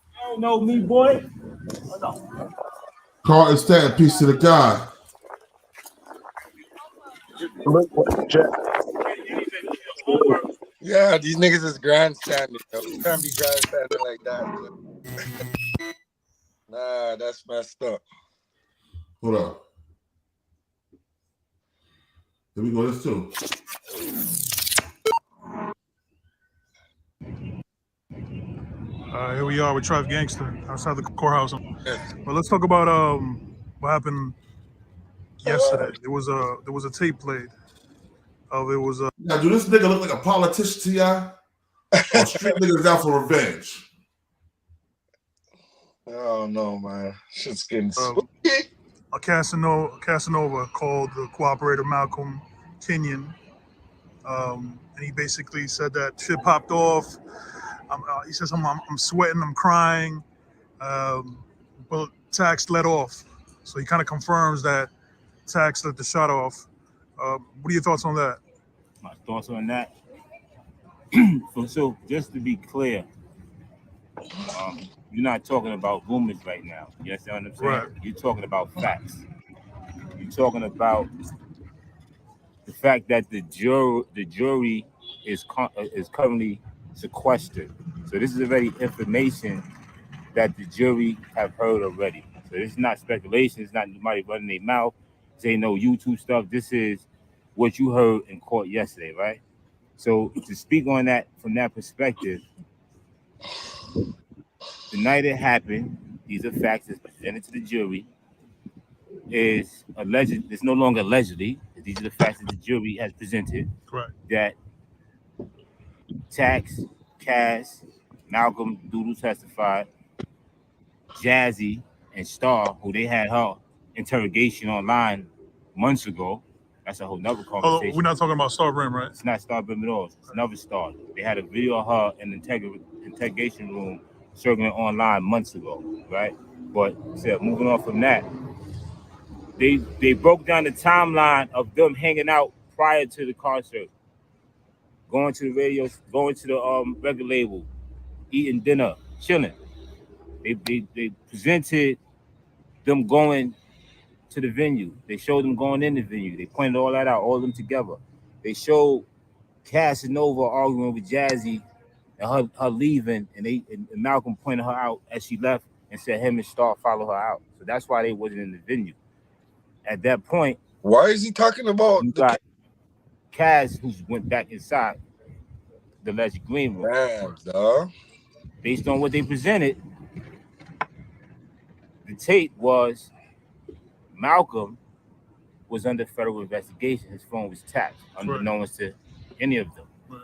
You don't know me, boy. Carlton Stanton, peace to the God. Yeah, these niggas is grandstanding. You can't be grandstanding like that. Nah, that's messed up. Hold up. Here we go. This too. Here we are with Tribe Gangster outside the courthouse. But let's talk about what happened yesterday. There was a tape played. Now, do this nigga look like a politician to y'all? Or street niggas out for revenge? Oh no, man. Shit's getting spooky. A Casanova called the cooperator Malcolm Kenyon. And he basically said that shit popped off. He says, I'm sweating, I'm crying. But Tax let off. So he kind of confirms that Tax let the shot off. What are your thoughts on that? My thoughts on that? So just to be clear, you're not talking about rumors right now. You understand what I'm saying? Right. You're talking about facts. You're talking about the fact that the jury is currently sequestered. So this is already information that the jury have heard already. So this is not speculation. It's not somebody running their mouth, saying no YouTube stuff. This is what you heard in court yesterday, right? So to speak on that from that perspective, the night it happened, these are facts that's presented to the jury, is alleged. It's no longer allegedly. These are the facts that the jury has presented. Correct. That Tax, Cass, Malcolm, Doodle testified, Jazzy, and Star, who they had her interrogation online months ago. That's a whole nother conversation. Oh, we're not talking about Star Brim, right? It's not Star Brim at all. It's another Star. They had a video of her in the interrogation room circling online months ago, right? But moving on from that, they broke down the timeline of them hanging out prior to the concert, going to the radio, going to the record label, eating dinner, chilling. They presented them going to the venue. They showed them going in the venue. They pointed all that out, all of them together. They showed Casanova arguing with Jazzy and her leaving, and Malcolm pointed her out as she left and said him and Star follow her out. So that's why they wasn't in the venue. At that point, why is he talking about you got Kaz, who went back inside the alleged green room. Damn, dog. Based on what they presented, the tape was Malcolm was under federal investigation. His phone was tapped, unbeknownst to any of them. Right.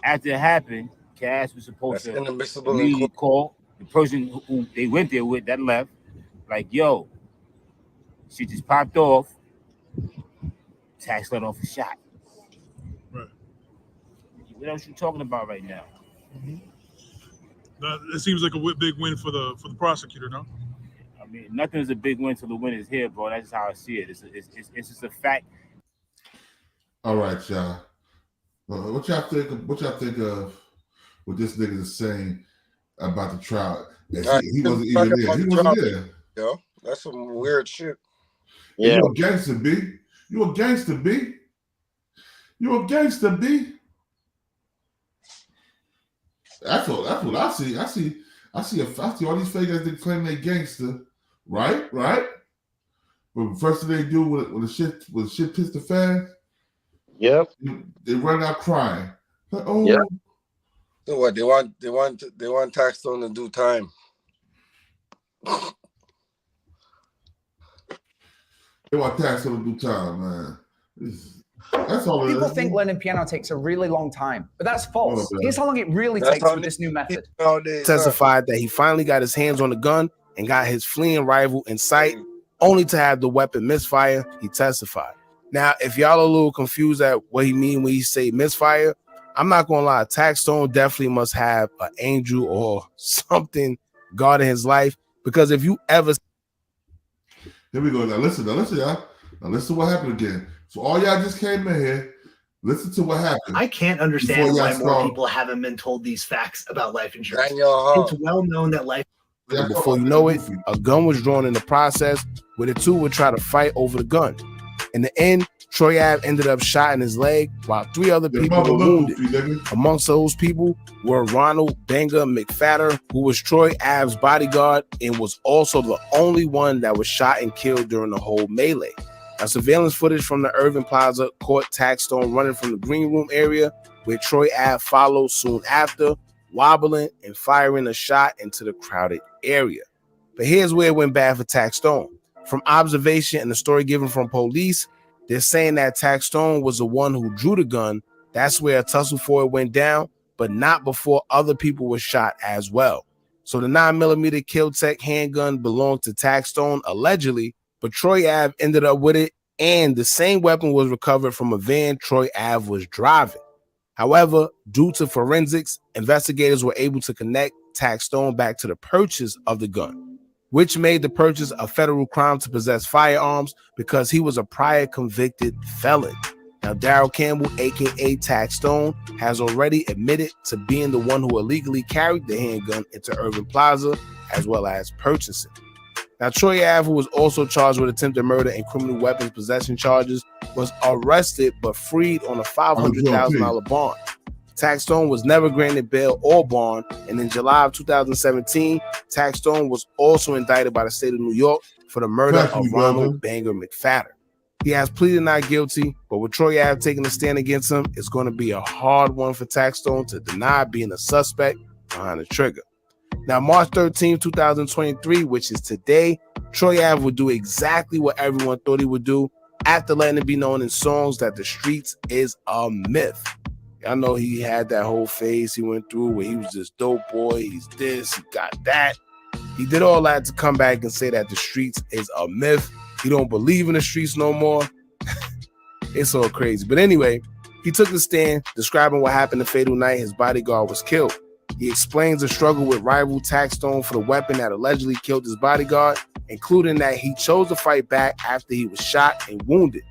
After it happened, Cass was supposed to inadmissible immediately call the person who they went there with that left, like, yo, she just popped off. Tax let off a shot. Right. What else you talking about right now? It seems like a big win for the prosecutor, no? I mean, nothing is a big win till the win is here, bro. That's just how I see it. It's just a fact. All right, y'all. What y'all think of what this nigga is saying about the trial? He wasn't even there. He wasn't there. Yo, that's some weird shit. Yeah. You a gangster, B. You a gangster, B. You a gangster, B. That's what I see. I see all these fake guys that claim they gangster, right? But first thing they do when the shit hits the fan, yep, they run out crying. Like, oh, yep. So what? They want Taxstone to do time. They want Taxstone to do time, man. That's all. People think learning piano takes a really long time, but that's false. Here's how long it really takes with this new method. Testified that he finally got his hands on the gun and got his fleeing rival in sight, only to have the weapon misfire. He testified. Now, if y'all are a little confused at what he mean when he say misfire, I'm not gonna lie. Taxstone definitely must have an angel or something guarding his life, because if you ever, here we go. Now listen, y'all. Now listen to what happened again. So all y'all just came in here. Listen to what happened. I can't understand why more people haven't been told these facts about life insurance. It's well known that life. Before you know it, a gun was drawn in the process where the two would try to fight over the gun. In the end, Troy Ave ended up shot in his leg while 3 other people were wounded. Amongst those people were Ronald Banger McFadder, who was Troy Ave's bodyguard and was also the only one that was shot and killed during the whole melee. Now, surveillance footage from the Irving Plaza caught Taxstone running from the green room area, where Troy Ave followed soon after, wobbling and firing a shot into the crowded area. But here's where it went bad for Taxstone. From observation and the story given from police, they're saying that Taxstone was the one who drew the gun. That's where a tussle for it went down, but not before other people were shot as well. So the 9mm Kill-Tech handgun belonged to Taxstone allegedly, but Troy Ave ended up with it, and the same weapon was recovered from a van Troy Ave was driving. However, due to forensics, investigators were able to connect Taxstone back to the purchase of the gun, which made the purchase a federal crime to possess firearms because he was a prior convicted felon. Now, Darrell Campbell, aka Taxstone, has already admitted to being the one who illegally carried the handgun into Irving Plaza, as well as purchasing. Now, Troy Ave, who was also charged with attempted murder and criminal weapons possession charges, was arrested but freed on a $500,000 bond. Taxstone was never granted bail or bond, and in July of 2017, Taxstone was also indicted by the state of New York for the murder of Ronald Banger McFadder. He has pleaded not guilty, but with Troy Ave taking a stand against him, it's going to be a hard one for Taxstone to deny being a suspect behind the trigger. Now, March 13, 2023, which is today, Troy Ave would do exactly what everyone thought he would do after letting it be known in songs that the streets is a myth. I know he had that whole phase he went through where he was this dope boy, he's this, he got that. He did all that to come back and say that the streets is a myth. He don't believe in the streets no more. It's all crazy. But anyway, he took the stand describing what happened the fatal night his bodyguard was killed. He explains the struggle with rival Taxstone for the weapon that allegedly killed his bodyguard, including that he chose to fight back after he was shot and wounded.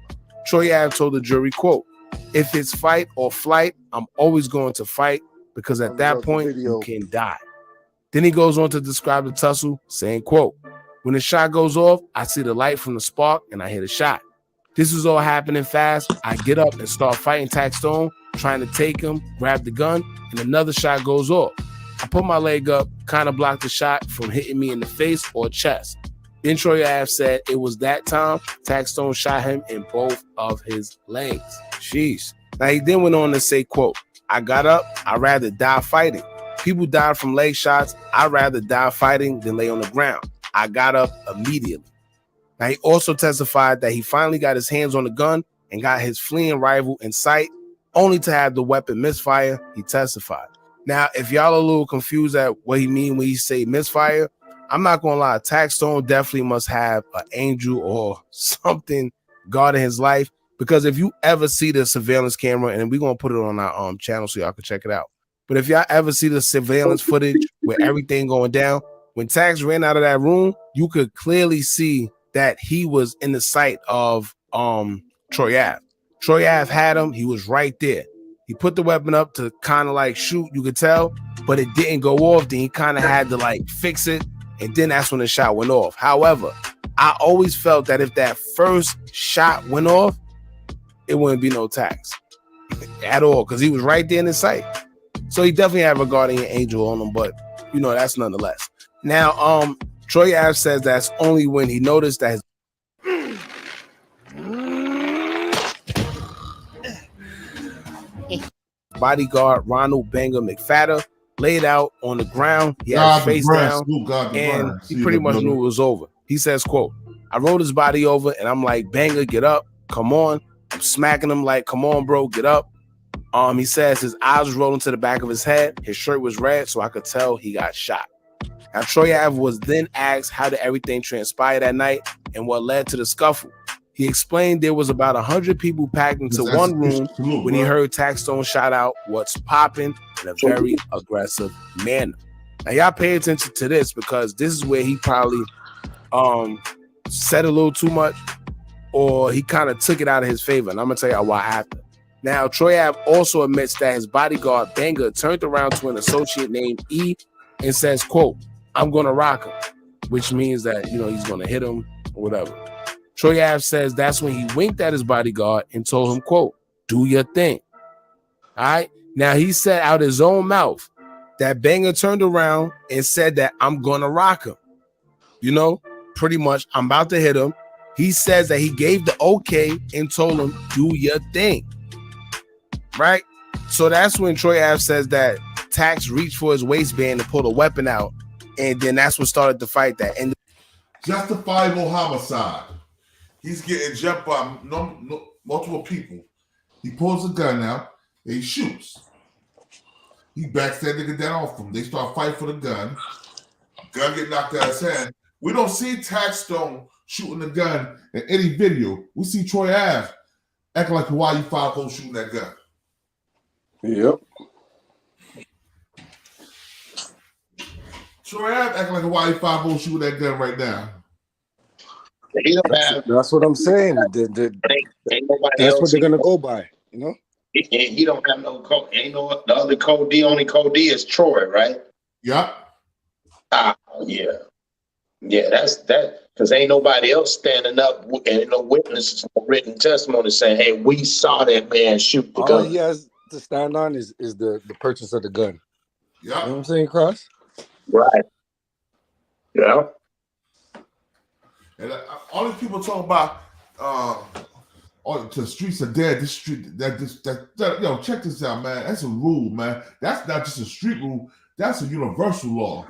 Troy Ave told the jury, quote, "If it's fight or flight, I'm always going to fight because at that point you can die." Then he goes on to describe the tussle, saying, quote, "When the shot goes off, I see the light from the spark and I hit a shot. This was all happening fast. I get up and start fighting Taxstone, trying to take him, grab the gun, and another shot goes off. I put my leg up, kind of blocked the shot from hitting me in the face or chest. Then Troy Ave said it was that time Taxstone shot him in both of his legs." Sheesh. Now he then went on to say, quote, "I got up, I'd rather die fighting. People died from leg shots. I'd rather die fighting than lay on the ground. I got up immediately." Now he also testified that he finally got his hands on the gun and got his fleeing rival in sight, only to have the weapon misfire. He testified. Now, if y'all are a little confused at what he mean when he say misfire, I'm not gonna lie, Taxstone definitely must have an angel or something guarding his life, because if you ever see the surveillance camera, and we're gonna put it on our channel so y'all can check it out. But if y'all ever see the surveillance footage with everything going down, when Tax ran out of that room, you could clearly see that he was in the sight of Troy Ave. Troy Ave had him, he was right there. He put the weapon up to kind of like shoot, you could tell, but it didn't go off. Then he kind of had to like fix it, and then that's when the shot went off. However, I always felt that if that first shot went off, it wouldn't be no Tax at all, because he was right there in his sight. So he definitely had a guardian angel on him, but you know, that's nonetheless. Now, Troy Ave says that's only when he noticed that his bodyguard, Ronald Banger McFadder, laid out on the ground. He had his face down, and he pretty much knew it was over. He says, quote, "I rolled his body over, and I'm like, Banger, get up, come on." I'm smacking him like, "Come on, bro, get up." He says his eyes was rolling to the back of his head. His shirt was red, so I could tell he got shot. Now, Troy Ave was then asked how did everything transpire that night and what led to the scuffle. He explained there was about 100 people packed into one room when he heard Taxstone shout out "What's poppin" in a very aggressive manner. Now, y'all pay attention to this, because this is where he probably said a little too much, or he kind of took it out of his favor. And I'm going to tell y'all why after. Now, Troy Ave also admits that his bodyguard, Banger, turned around to an associate named E and says, quote, "I'm going to rock him," which means that, you know, he's going to hit him or whatever. Troy Ave says that's when he winked at his bodyguard and told him, quote, "Do your thing." All right. Now, he said out his own mouth that Banger turned around and said that "I'm going to rock him." You know, pretty much, I'm about to hit him. He says that he gave the okay and told him, "Do your thing." Right? So that's when Troy Ave says that Tax reached for his waistband and pulled a weapon out, and then that's what started the fight that ended. Justifiable homicide. He's getting jumped by multiple people. He pulls a gun out and he shoots. He backs that nigga down off him. They start fighting for the gun. Gun get knocked out of his hand. We don't see Taxstone shooting the gun in any video. We see Troy Ave acting like Hawaii 5-0 shooting that gun. Yep. Troy Ave acting like Hawaii 5-0 shooting that gun right now. That's what I'm saying. That's what they're gonna go by, you know. And he don't have no code. Ain't no the other code D. Only code D is Troy, right? Yep. Yeah. Yeah, that's that. Because ain't nobody else standing up and no witnesses, no written testimony saying, "Hey, we saw that man shoot the gun." All he has to stand on is the purchase of the gun. Yeah. You know what I'm saying, Cross? Right. Yeah. And all these people talk about the streets are dead. This street, that yo, check this out, man. That's a rule, man. That's not just a street rule. That's a universal law.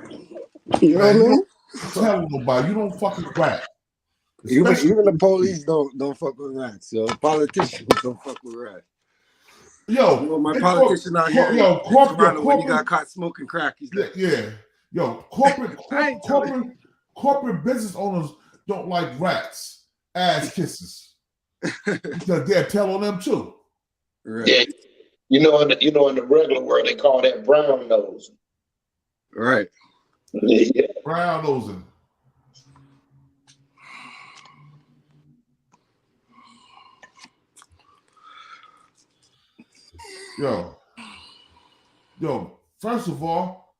You know what I mean? You don't tell nobody. You don't fucking rat. Even the police don't fuck with rats. So politicians don't fuck with rats. Yo, you know, my politician out here, yo, when he got caught smoking crack, he's like, yeah. Yo, corporate business owners don't like rats, ass kisses, because they'll tell on them too. Right. Yeah, in the regular world they call that brown nose. Right. Yeah. Brown nosing. Yo, first of all,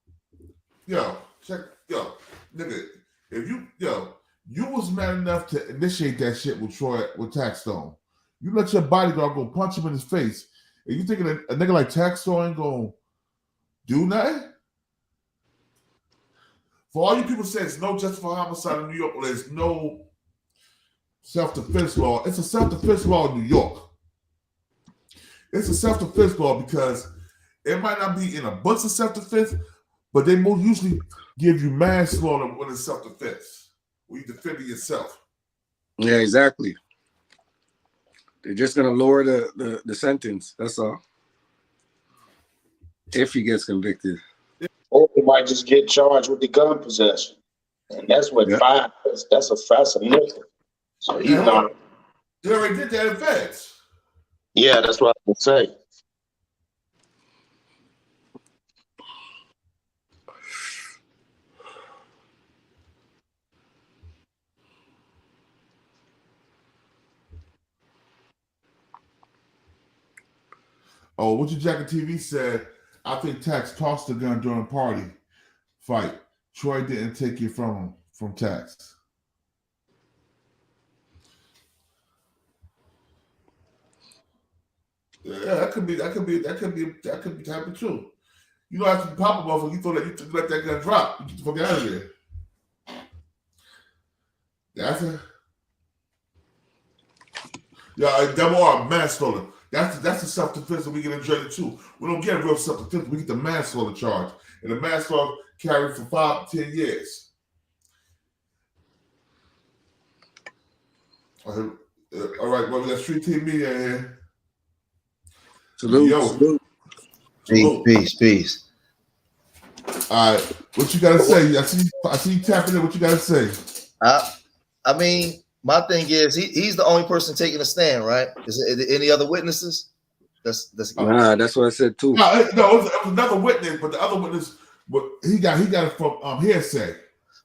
nigga, if you was mad enough to initiate that shit with Taxstone. You let your bodyguard go punch him in his face, and you thinking a nigga like Taxstone ain't gonna do nothing? For all you people say it's no justified homicide in New York, well, there's no self-defense law. It's a self-defense law in New York. It's a self-defense law because it might not be in a bunch of self-defense, but they most usually give you manslaughter when it's self-defense, when you defend yourself. Yeah, exactly. They're just gonna lower the sentence. That's all. If he gets convicted. Or he might just get charged with the gun possession. And that's what fine is. That's a nickel. So he's not. They already did that in feds. Yeah, that's what I would say. Oh, what your Jacket TV said, I think Tax tossed the gun during a party fight. Troy didn't take it from Tax. Yeah, that could be happening too. You know, after you pop him off, you let that gun drop. You get the fuck out of there. Double R, manslaughter. That's the self-defense that we get in jail too. We don't get real self-defense. We get the manslaughter charge, and the manslaughter carried for 5 to 10 years. All right, well, we got Street Team Media in here. Salute. Peace. All right, what you gotta say? I see you tapping in. What you gotta say? I mean, my thing is he's the only person taking a stand, right? Is there any other witnesses? That's that's what I said too. No, it was another witness, but the other witness, he got it from hearsay.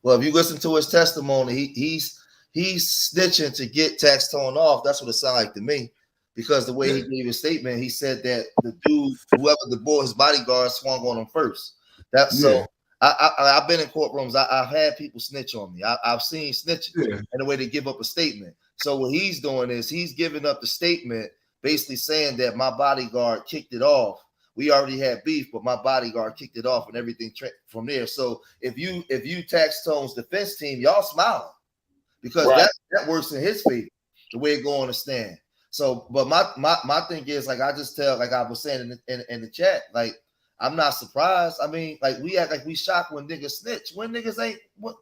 Well, if you listen to his testimony, he's snitching to get Taxstone off. That's what it sounded like to me. Because the way he gave his statement, he said that the dude, whoever his bodyguard swung on him first. So I've been in courtrooms. I've had people snitch on me. I've seen snitching and the way they give up a statement. So what he's doing is he's giving up the statement, basically saying that my bodyguard kicked it off. We already had beef, but my bodyguard kicked it off and everything from there. So if you Taxstone's defense team, y'all smiling because that works in his favor, the way it go on the stand. So, but my thing is, like I just tell, like I was saying in the chat, like I'm not surprised. I mean, like we act like we shocked when niggas snitch. When niggas ain't,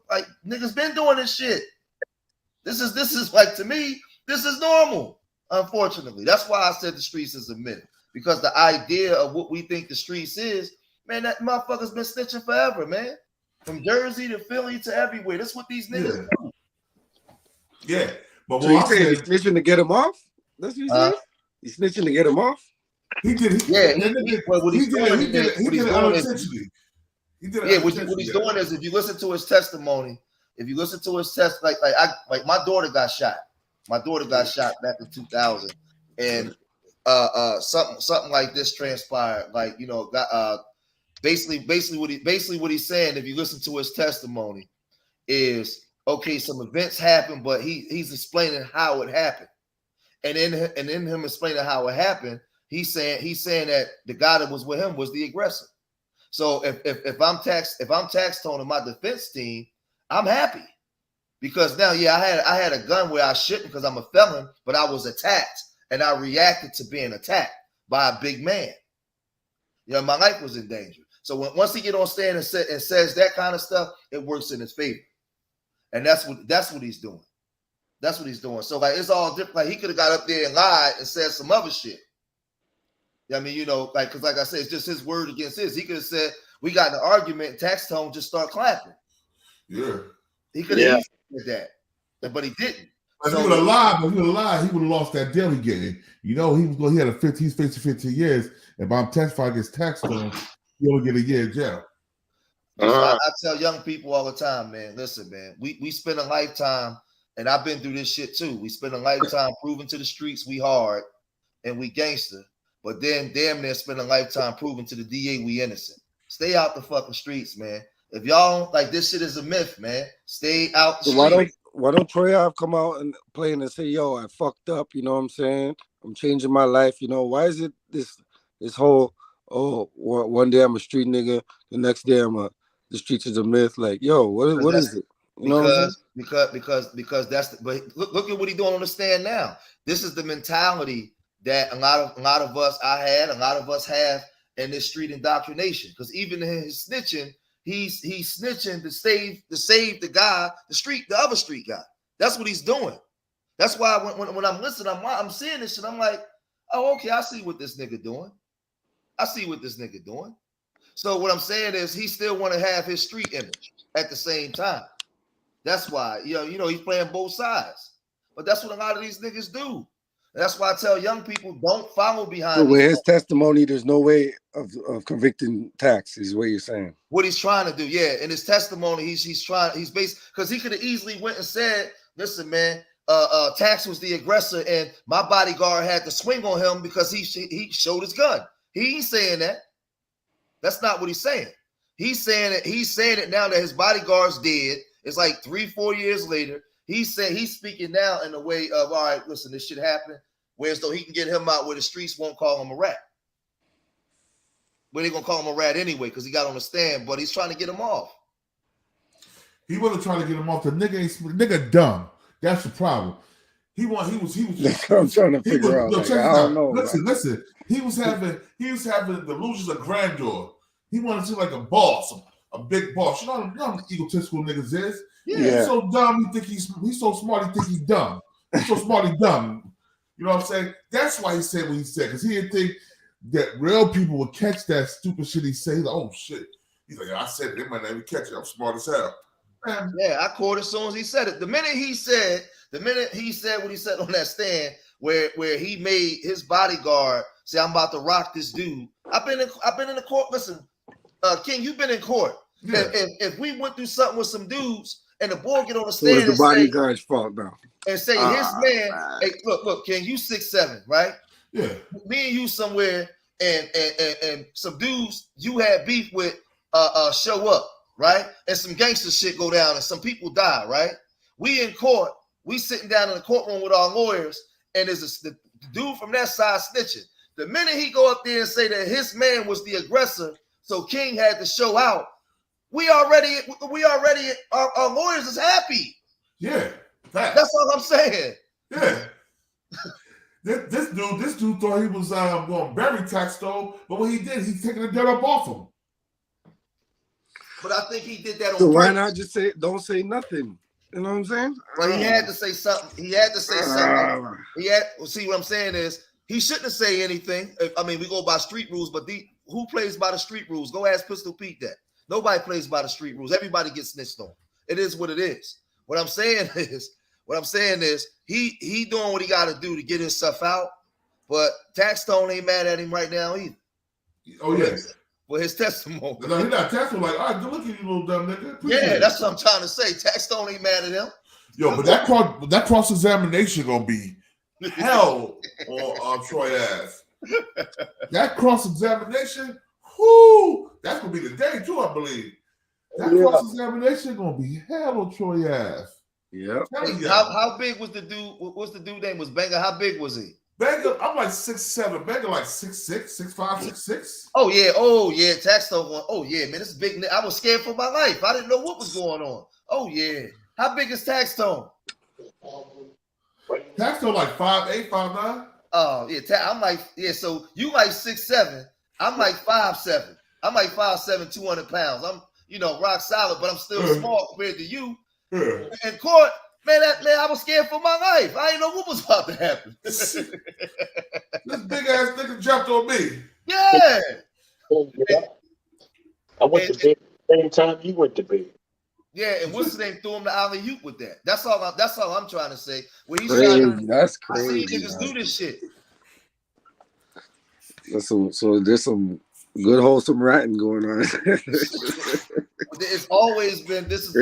like niggas been doing this shit. This is like, to me, this is normal. Unfortunately, that's why I said the streets is a myth, because the idea of what we think the streets is, man, that motherfucker's been snitching forever, man. From Jersey to Philly to everywhere. That's what these niggas do. Yeah, but so you saying he's snitching to get him off? That's what you saying? He's snitching to get him off? He did it. Yeah, What he's doing unintentionally. What he's doing is, if you listen to his testimony, like my daughter got shot. My daughter got shot back in 2000, and something like this transpired. Like, you know, basically what he's saying, if you listen to his testimony, is okay. Some events happened, but he's explaining how it happened. And in him explaining how it happened, he's saying that the guy that was with him was the aggressor. So if I'm Taxstone in my defense team, I'm happy, because now I had a gun where I shouldn't, because I'm a felon, but I was attacked and I reacted to being attacked by a big man. You know, my life was in danger. So once he get on stand and says that kind of stuff, it works in his favor, and that's what he's doing. That's what he's doing. So like, it's all different. Like, he could have got up there and lied and said some other shit. I mean, you know, like, because like I said, it's just his word against his. He could have said, We got in an argument. Taxstone just start clapping. Yeah. He could have easily did that, but he didn't. If he would have lied, he would have lost that deal he getting. You know, he had he's facing 15 years. If I'm testifying against Taxstone, he only get a year in jail. I tell young people all the time, man, listen, man, we spend a lifetime, and I've been through this shit too. We spend a lifetime proving to the streets we hard and we gangster, but then damn near spend a lifetime proving to the DA we innocent. Stay out the fucking streets, man. If y'all don't, like, this shit is a myth, man. Stay out the streets. Why don't Troy Ave come out and play and say, yo, I fucked up, you know what I'm saying? I'm changing my life, you know. Why is it this whole, one day I'm a street nigga, the next day the streets is a myth? Like, yo, what is it? You know what I'm saying? Because that's but look at what he's doing on the stand now. This is the mentality that a lot of us a lot of us have in this street indoctrination. Because even in his snitching, he's snitching to save the other street guy. That's what he's doing. That's why when I'm listening, I'm seeing this shit. I'm like, oh, okay, I see what this nigga doing. So what I'm saying is he still want to have his street image at the same time. That's why, you know, he's playing both sides. But that's what a lot of these niggas do. And that's why I tell young people, don't follow behind. So with his testimony, there's no way of convicting Tax, is what you're saying. What he's trying to do, yeah. In his testimony, he's based, because he could have easily went and said, listen, man, Tax was the aggressor and my bodyguard had to swing on him because he showed his gun. He ain't saying that. That's not what he's saying. He's saying it now that his bodyguard's dead. It's like 3-4 years later. He's speaking now in a way of, all right, listen, this shit happened. Whereas though he can get him out where the streets won't call him a rat. But they're gonna call him a rat anyway because he got on the stand, but he's trying to get him off. He wasn't trying to get him off. The nigga dumb. That's the problem. He was. I'm trying to figure out. Like, I don't know. Listen. He was having delusions of grandeur. He wanted to seem like a boss, a big boss. You know how egotistical niggas is. Yeah. He's so dumb. He think he's so smart. He think he's dumb. He's so smart. He's dumb. You know what I'm saying? That's why he said what he said, because he didn't think that real people would catch that stupid shit he said. He's like, oh shit. He's like, I said it. They might not even catch it. I'm smart as hell. Man. Yeah, I caught it as soon as he said it. The minute he said what he said on that stand, where he made his bodyguard say, I'm about to rock this dude. I've been in the court. Listen, King, you've been in court. Yeah. If we went through something with some dudes and the boy get on the stand, so the bodyguard's fault now. And say his man, hey, look, King, you 6'7", right? Yeah. Me and you somewhere, and some dudes you had beef with show up, right? And some gangster shit go down and some people die, right? We in court, we sitting down in the courtroom with our lawyers, and there's the dude from that side snitching. The minute he go up there and say that his man was the aggressor, so King had to show out, we already our lawyers is happy. Yeah. That's all I'm saying. Yeah. This dude thought he was going to bury Taxstone, but what he did, he's taking the dirt up off him. But I think he did that on purpose. So why purpose. not just don't say nothing? You know what I'm saying? Well, he had to say something. See, what I'm saying is he shouldn't say anything. I mean, we go by street rules, but who plays by the street rules? Go ask Pistol Pete that. Nobody plays by the street rules. Everybody gets snitched on. It is what it is. What I'm saying is he doing what he got to do to get his stuff out. But Taxstone ain't mad at him right now either. Oh yeah. For his testimony. No, he's not Taxstone like, all right, good looking, you little dumb nigga. Yeah, that's what I'm trying to say. Taxstone ain't mad at him. Yo, but that cross examination gonna be hell on Troy ass. That cross examination, whoo, that's gonna be the day too, I believe. That cross examination gonna be hell on Troy ass. Yeah. How big was the dude? What's the dude name? Was Banger? How big was he? Banger, I'm like 6'7". Banger like 6'6", 6'5", 6'6". Oh yeah. Taxstone going. Oh yeah, man, this is big. I was scared for my life. I didn't know what was going on. Oh yeah. How big is Taxstone? Taxstone like 5'8", 5'9". Oh yeah, I'm like So you like 6'7". I'm like 5'7". I'm like 5'7", 200 pounds. I'm rock solid, but I'm still small compared to you. In court, man, I was scared for my life. I didn't know what was about to happen. This big ass nigga jumped on me. Yeah. I went to bed the same time you went to bed. Yeah, and what's his name threw him the alley-oop with that. That's all I'm trying to say. When he's crazy. That's I seen crazy. niggas do this shit. So there's some good wholesome ratting going on. It's always been that's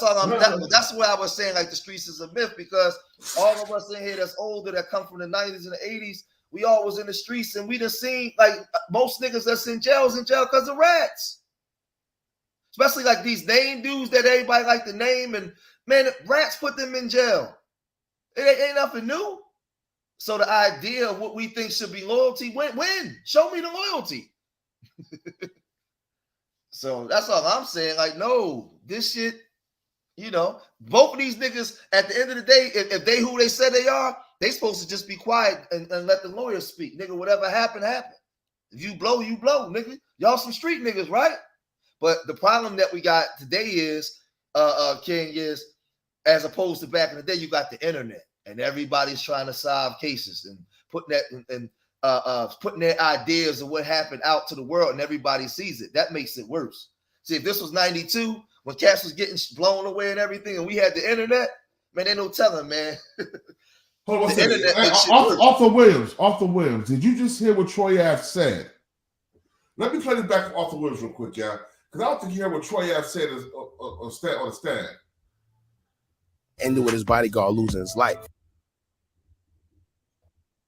why I was saying like the streets is a myth, because all of us in here that's older that come from the 90s and the 80s, we all was in the streets and we done seen like most niggas that's in jail because of rats. Especially like these name dudes that everybody like to name, and man, rats put them in jail. It ain't nothing new. So the idea of what we think should be loyalty, when? Show me the loyalty. So that's all I'm saying. Like, no, this shit, both of these niggas, at the end of the day, if they who they say they are, they supposed to just be quiet and let the lawyers speak. Nigga, whatever happened, happened. If you blow, you blow, nigga. Y'all some street niggas, right? But the problem that we got today is, King, is as opposed to back in the day, you got the internet and everybody's trying to solve cases and putting that putting their ideas of what happened out to the world, and everybody sees it. That makes it worse. See, if this was 92, when Cash was getting blown away and everything, and we had the internet, man, ain't no telling, man. Hold on a second. Arthur Williams, did you just hear what Troy Ave said? Let me play this back to Arthur Williams real quick, y'all. Because I don't think you heard what Troy Ave said on the stand. Ended with his bodyguard losing his life.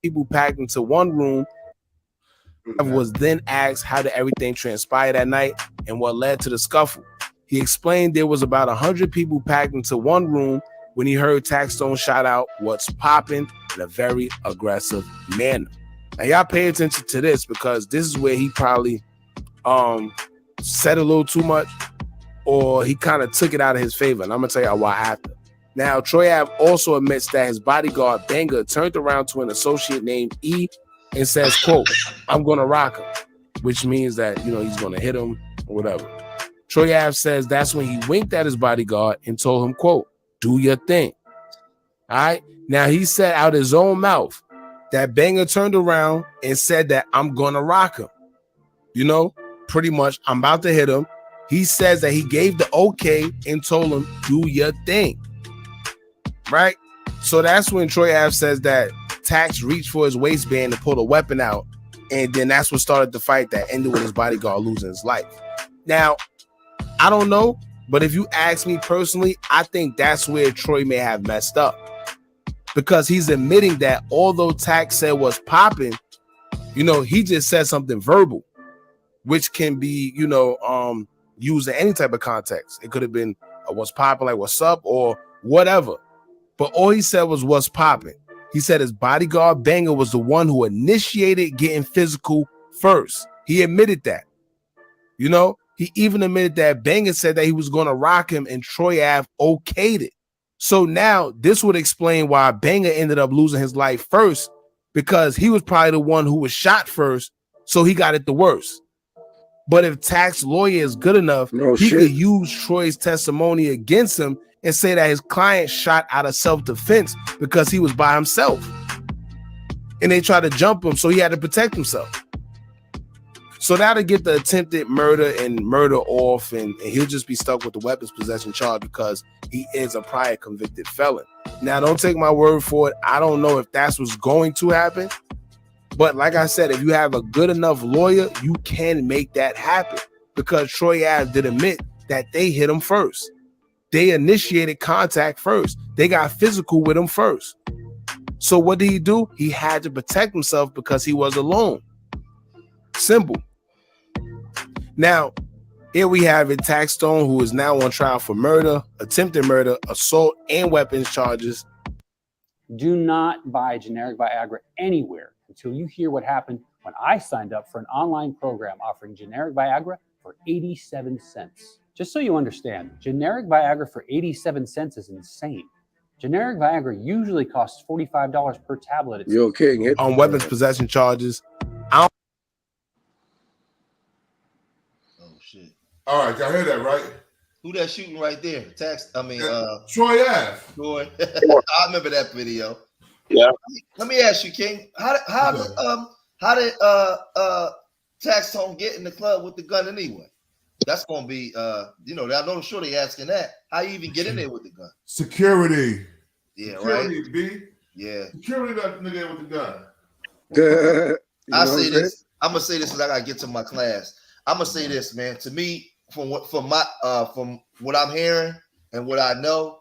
People packed into one room. Was then asked how did everything transpire that night and what led to the scuffle. He explained there was about 100 people packed into one room when he heard Taxstone shout out "What's poppin" in a very aggressive manner. Now y'all pay attention to this, because this is where he probably said a little too much, or he kind of took it out of his favor. And I'm gonna tell y'all why after. Now, Troy Ave also admits that his bodyguard Banger turned around to an associate named E and says, quote, "I'm gonna rock him," which means that, he's gonna hit him or whatever. Troy Ave says that's when he winked at his bodyguard and told him, quote, "Do your thing." All right. Now, he said out his own mouth that Banger turned around and said that "I'm gonna rock him." Pretty much, I'm about to hit him. He says that he gave the okay and told him, "Do your thing." Right? So that's when Troy Ave says that Tax reached for his waistband and pulled a weapon out. And then that's what started the fight that ended with his bodyguard losing his life. Now, I don't know, but if you ask me personally, I think that's where Troy may have messed up. Because he's admitting that although Tax said "was popping," he just said something verbal, which can be, used in any type of context. It could have been "what's popping," like "what's up," or whatever. But all he said was "what's popping." He said his bodyguard Banger was the one who initiated getting physical first. He admitted that. He even admitted that Banger said that he was going to rock him and Troy Ave okayed it. So now this would explain why Banger ended up losing his life first, because he was probably the one who was shot first, so he got it the worst. But if Tax's lawyer is good enough, he could use Troy's testimony against him and say that his client shot out of self-defense because he was by himself. And they tried to jump him, so he had to protect himself. So that'll get the attempted murder and murder off, and he'll just be stuck with the weapons possession charge because he is a prior convicted felon. Now, don't take my word for it. I don't know if that's what's going to happen. But like I said, if you have a good enough lawyer, you can make that happen, because Troy Ave did admit that they hit him first. They initiated contact first. They got physical with him first. So what did he do? He had to protect himself because he was alone. Simple. Now, here we have it, Taxstone, who is now on trial for murder, attempted murder, assault, and weapons charges. Do not buy generic Viagra anywhere until you hear what happened when I signed up for an online program offering generic Viagra for 87 cents. Just so you understand, generic Viagra for 87 cents is insane. Generic Viagra usually costs $45 per tablet. You okay? On weapons possession charges. Oh shit! All right, y'all hear that, right? Who that shooting right there? Troy Ave. Troy. I remember that video. Yeah. Let me ask you, King. How did Taxstone get in the club with the gun anyway? That's gonna be I'm sure they asking that. How you even get in there with the gun? Security. Yeah, Security, right. B. Yeah. Security that nigga with the gun. I say this. I'm gonna say this because I gotta get to my class. I'm gonna say this, man. To me, from what I'm hearing and what I know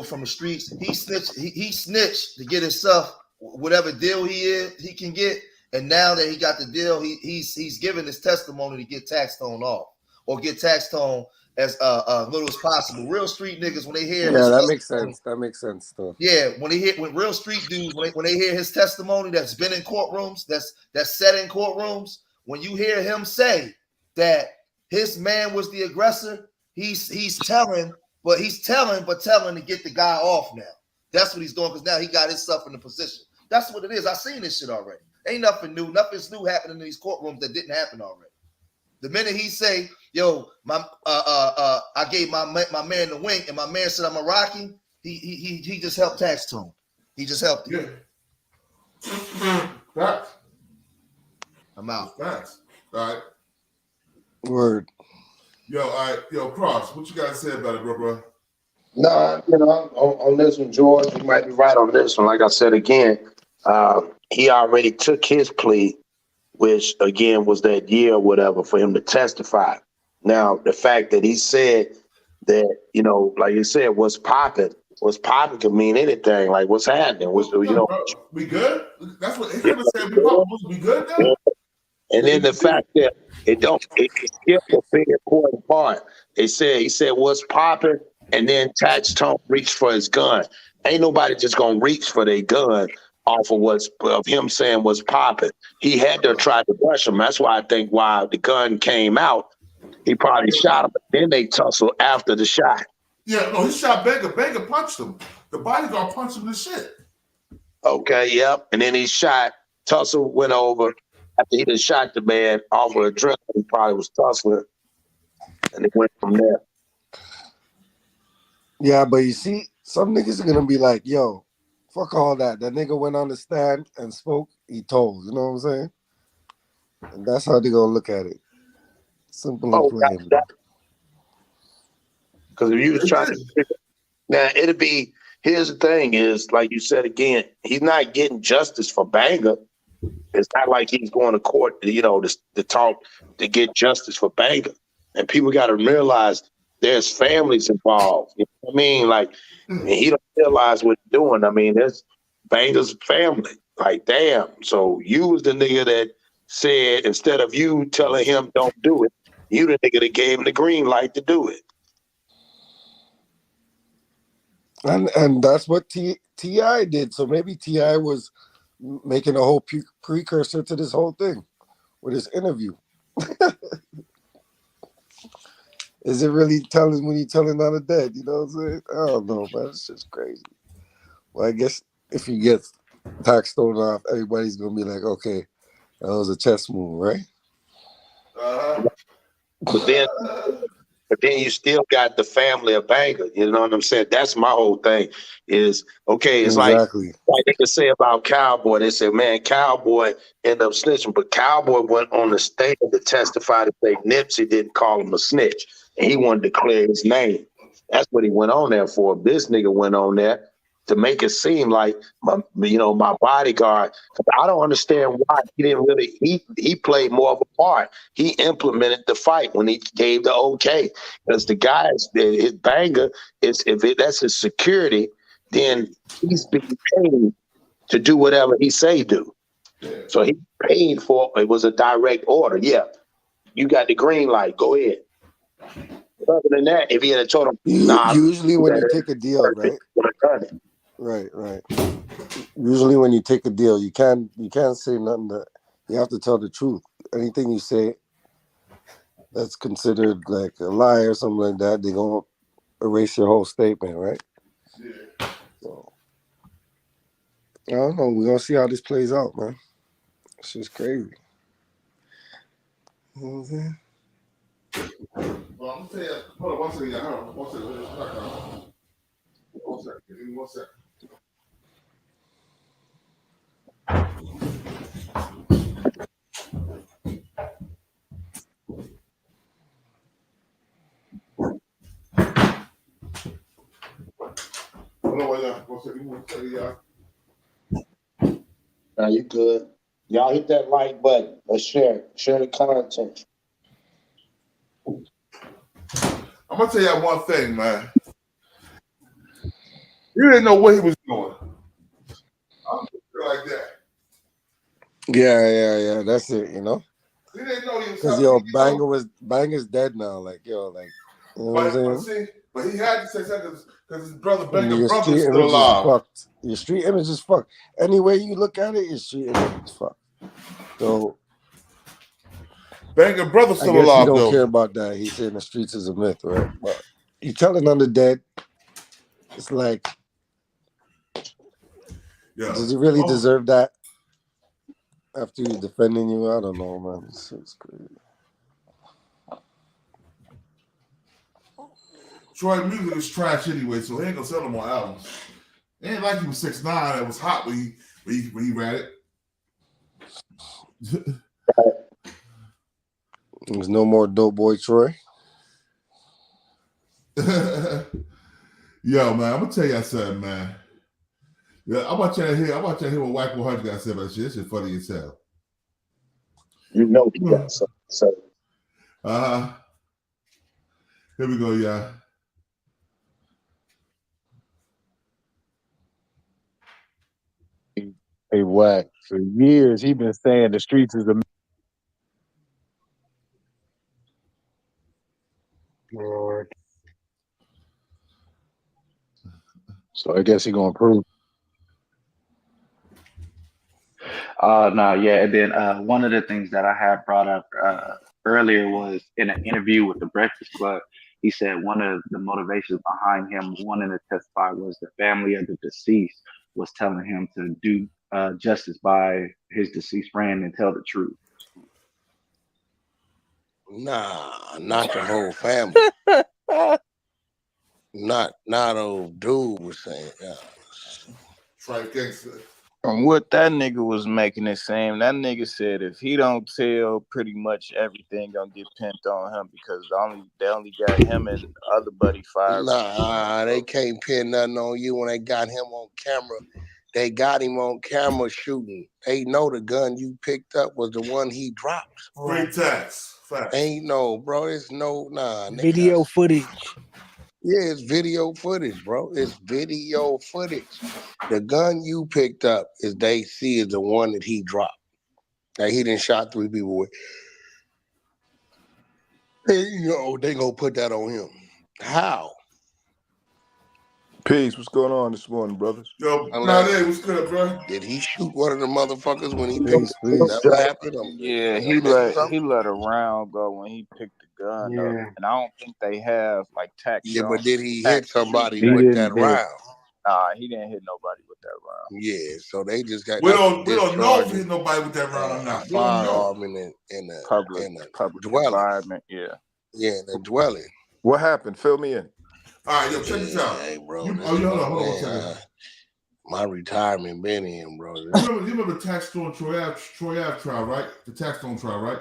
from the streets, he snitched to get his stuff, whatever deal he can get. And now that he got the deal, he's giving his testimony to get Taxstone off or get Taxstone as little as possible. Real street niggas, when they hear that makes sense. That makes sense though. Yeah, when real street dudes, when they hear his testimony that's been in courtrooms, that's set in courtrooms, when you hear him say that his man was the aggressor, he's telling to get the guy off now. That's what he's doing, because now he got himself in a position. That's what it is. I've seen this shit already. Ain't nothing new. Nothing's new happening in these courtrooms that didn't happen already. The minute he say, "Yo, I gave my man the wink," and my man said I'm a Rocky, he just helped Taxstone. He just helped him. Yeah. Facts. I'm out. Facts. All right. Word. Yo, all right. Yo, Cross, what you got to say about it, bro? No, on this one, George, you might be right on this one. Like I said again, he already took his plea, which again was that year or whatever for him to testify. Now, the fact that he said that, like you said, what's popping can mean anything. Like what's happening? We good? That's what he could have said. We good now? And then the fact that it skipped a big important part. He said what's popping, and then Taxstone reached for his gun. Ain't nobody just gonna reach for their gun off of him saying what's popping. He had to try to rush him. That's why I think while the gun came out, he probably shot him. But then they tussled after the shot. Yeah, no, he shot Baker. Baker punched him. The bodyguard punched him in the shit. Okay, yep. And then he shot. Tussle went over. After he just shot the man off of adrenaline, he probably was tussling. And it went from there. Yeah, but you see, some niggas are gonna be like, yo, fuck all that. That nigga went on the stand and spoke, he told. You know what I'm saying? And that's how they gonna look at it. Simple and plain. Because if you was trying to now it'd be, here's the thing is, like you said again, he's not getting justice for Banger. It's not like he's going to court, to talk to get justice for Banger. And people got to realize there's families involved. You know what I mean? Like, and he don't realize what he's doing. I mean, there's Banger's family. Like, damn. So you was the nigga that said, instead of you telling him don't do it, you the nigga that gave him the green light to do it. And that's what T.I. did. So maybe T.I. was making a whole precursor to this whole thing with his interview. Is it really telling when you're telling on the dead? You know what I'm saying? I don't know, man. It's just crazy. Well, I guess if he gets Taxstone off, everybody's going to be like, okay, that was a chess move, right? But then you still got the family of Banger. You know what I'm saying? That's my whole thing is, okay, it's exactly. like they could say about Cowboy. They said, man, Cowboy ended up snitching, but Cowboy went on the stand to testify to say Nipsey didn't call him a snitch, and he wanted to clear his name. That's what he went on there for. This nigga went on there to make it seem like, my bodyguard. I don't understand why he didn't really. He played more of a part. He implemented the fight when he gave the okay, because the guys, his Banger is, that's his security, then he's being paid to do whatever he say do. So he paid for it. Was a direct order. Yeah, you got the green light. Go ahead. Other than that, if he had told him, usually when you take a deal, right? Right. Usually when you take a deal, you can't say nothing that you have to tell the truth. Anything you say that's considered like a lie or something like that, they're gonna erase your whole statement, right? Yeah. So I don't know. We're gonna see how this plays out, man. It's just crazy. You know what I'm saying? Well, I'm gonna tell you, hold on one second. Hold on one second. Give me 1 second. on, y'all. One second, one second, y'all. Now you good. Y'all hit that like button. Let's share it. Share the content. I'm gonna tell y'all one thing, man. You didn't know what he was doing. I'm like that. Yeah. That's it, you know. He didn't know he was. Because Banger's dead now. Like yo, like you know what I'm saying. But he had to say something because his brother, Banger Your brother's street still image is alive. fucked. Your street image is fucked. Any way you look at it, your street image is fucked. So Banger brother's I still guess alive, he don't though. care about that. He's saying the streets is a myth, right? But you telling on the dead, it's like, does he really deserve that? After he's defending you, I don't know, man. It's crazy. Troy music is trash anyway, so he ain't gonna sell no more albums. It ain't like he was 6'9". It was hot when he ran it. There's no more Dope Boy Troy. Yo, man, I'm gonna tell y'all something, man. Yeah, I want y'all to hear what White Boy Hudge got to say about this shit. This shit funny as hell. You know he got something to say. Here we go, y'all. Hey, Wack, for years he been saying the streets is a Lord. So I guess he gonna prove. And then one of the things that I had brought up earlier was in an interview with the Breakfast Club. He said one of the motivations behind him wanting to testify was the family of the deceased was telling him to do justice by his deceased friend and tell the truth. Nah, not the whole family. not old dude was saying. Trife Gangster. From what that nigga was making it seem, that nigga said if he don't tell, pretty much everything gonna get pinned on him because they only got him and other buddy fired. Nah, they can't pin nothing on you when they got him on camera. They got him on camera shooting. They know the gun you picked up was the one he dropped. Great tax. Facts. Ain't no, bro. It's no, nah. Video footage. Yeah, it's video footage, bro. It's video footage. The gun you picked up they see is the one that he dropped. Like he done shot 3 people with. And, they gonna put that on him. How? Peace, what's going on this morning, brothers? Yo, Nade, what's good, bro? Did he shoot one of the motherfuckers when he Peace, picked up? That happened? Yeah, he let a round go when he picked the gun up, and I don't think they have like Taxstone. Yeah, but did he hit somebody He with didn't that round? Nah, he didn't hit nobody with that round. Yeah, so they just got. We don't know if he hit nobody with that round or not. We don't know. Firearm in a public dwelling. environment. Yeah, in a dwelling. What happened? Fill me in. All right, yo, check this out. Hey, bro. Hold on one second. My retirement been in, bro. You remember Taxstone Troy Ave trial, right? The Taxstone trial, right?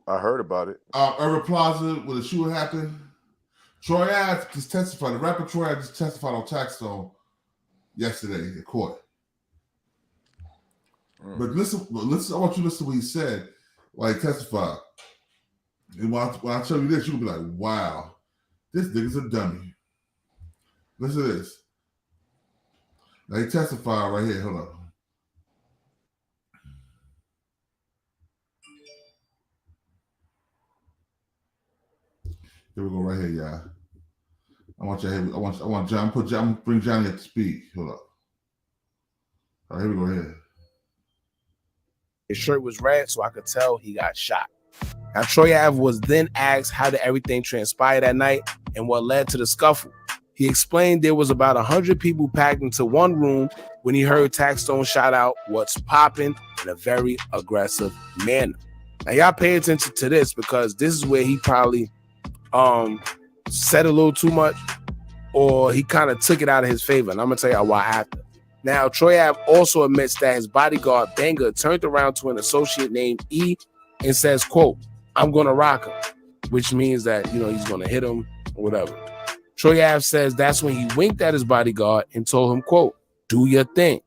I heard about it. Urban Plaza, where the shooting happened. Troy Ave just testified. The rapper Troy Ave just testified on Taxstone yesterday in court. But listen. I want you to listen to what he said while he testified. And when I tell you this, you'll be like, "Wow, this nigga's a dummy." Listen to this. Now he testified right here. Hold up. Here we go, right here, y'all. I want John. I'm gonna bring Johnny up to speed. Hold up. All right, here we go. Here. His shirt was red, so I could tell he got shot. Now, Troy Ave was then asked how did everything transpire that night and what led to the scuffle. He explained there was about 100 people packed into one room when he heard Taxstone shout out "What's poppin" in a very aggressive manner. Now, y'all pay attention to this because this is where he probably said a little too much, or he kind of took it out of his favor. And I'm gonna tell y'all why after. Now, Troy Ave also admits that his bodyguard Banger turned around to an associate named E and says, quote, "I'm gonna rock him," which means that he's gonna hit him or whatever. Troy Ave says that's when he winked at his bodyguard and told him, quote, "Do your thing."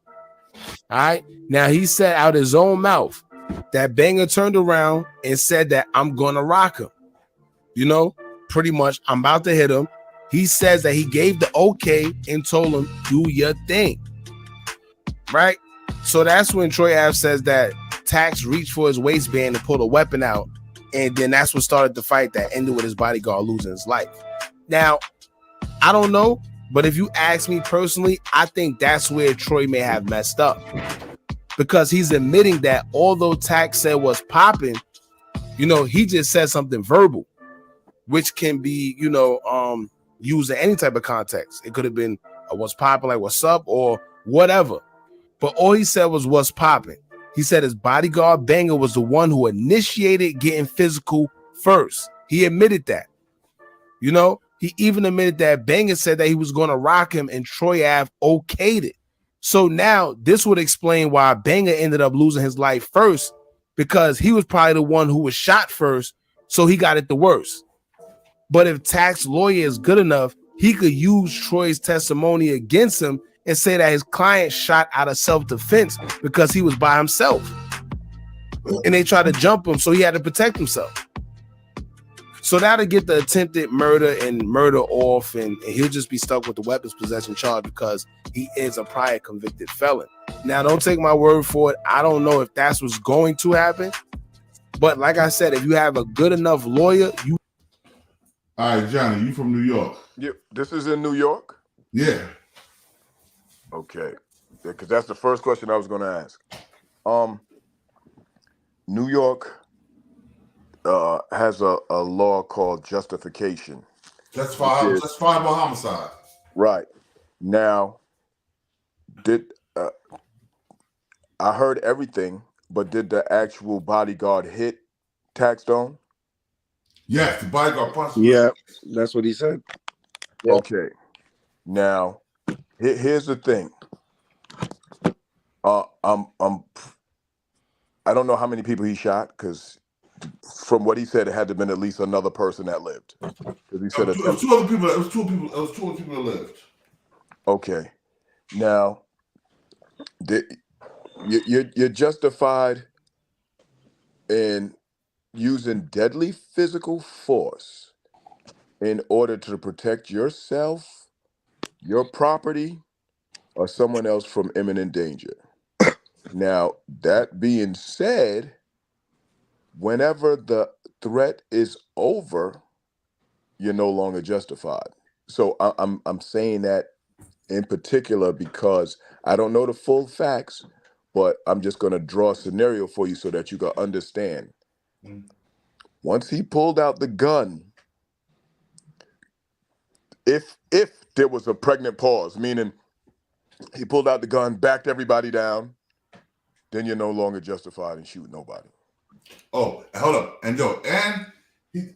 All right. Now he said out his own mouth that Banger turned around and said that I'm gonna rock him. You know, pretty much I'm about to hit him. He says that he gave the okay and told him, "Do your thing." Right? So that's when Troy Ave says that Tax reached for his waistband and pulled a weapon out. And then that's what started the fight that ended with his bodyguard losing his life. Now, I don't know, but if you ask me personally, I think that's where Troy may have messed up. Because he's admitting that although Tax said what's popping, you know, he just said something verbal, which can be, you know, used in any type of context. It could have been what's popping, like what's up or whatever. But all he said was what's popping. He said his bodyguard Banger was the one who initiated getting physical first. He admitted that. You know, he even admitted that Banger said that he was going to rock him and Troy Ave okayed it. So now this would explain why Banger ended up losing his life first, because he was probably the one who was shot first, so he got it the worst. But if Tax's lawyer is good enough, he could use Troy's testimony against him and say that his client shot out of self-defense because he was by himself. And they tried to jump him, so he had to protect himself. So that'll get the attempted murder and murder off, and he'll just be stuck with the weapons possession charge because he is a prior convicted felon. Now, don't take my word for it. I don't know if that's what's going to happen. But like I said, if you have a good enough lawyer, you... All right, Johnny, you from New York? Yeah, this is in New York? Yeah. Okay. Because that's the first question I was going to ask. New York has a law called justification. Justifiable homicide. Right. Now, I heard everything, but did the actual bodyguard hit Taxstone? Yes, the bodyguard punched him. Yeah, that's what he said. Yeah. Okay. Now, here's the thing. I don't know how many people he shot, because from what he said, it had to have been at least another person that lived. Because he said it was two other people. It was two other people that lived. Okay. Now, you're justified in using deadly physical force in order to protect yourself, your property, or someone else from imminent danger. Now, that being said, whenever the threat is over, you're no longer justified. So I'm saying that in particular because I don't know the full facts, but I'm just going to draw a scenario for you so that you can understand. Once he pulled out the gun, if there was a pregnant pause, meaning he pulled out the gun, backed everybody down, then you're no longer justified in shooting nobody. Oh, hold up, and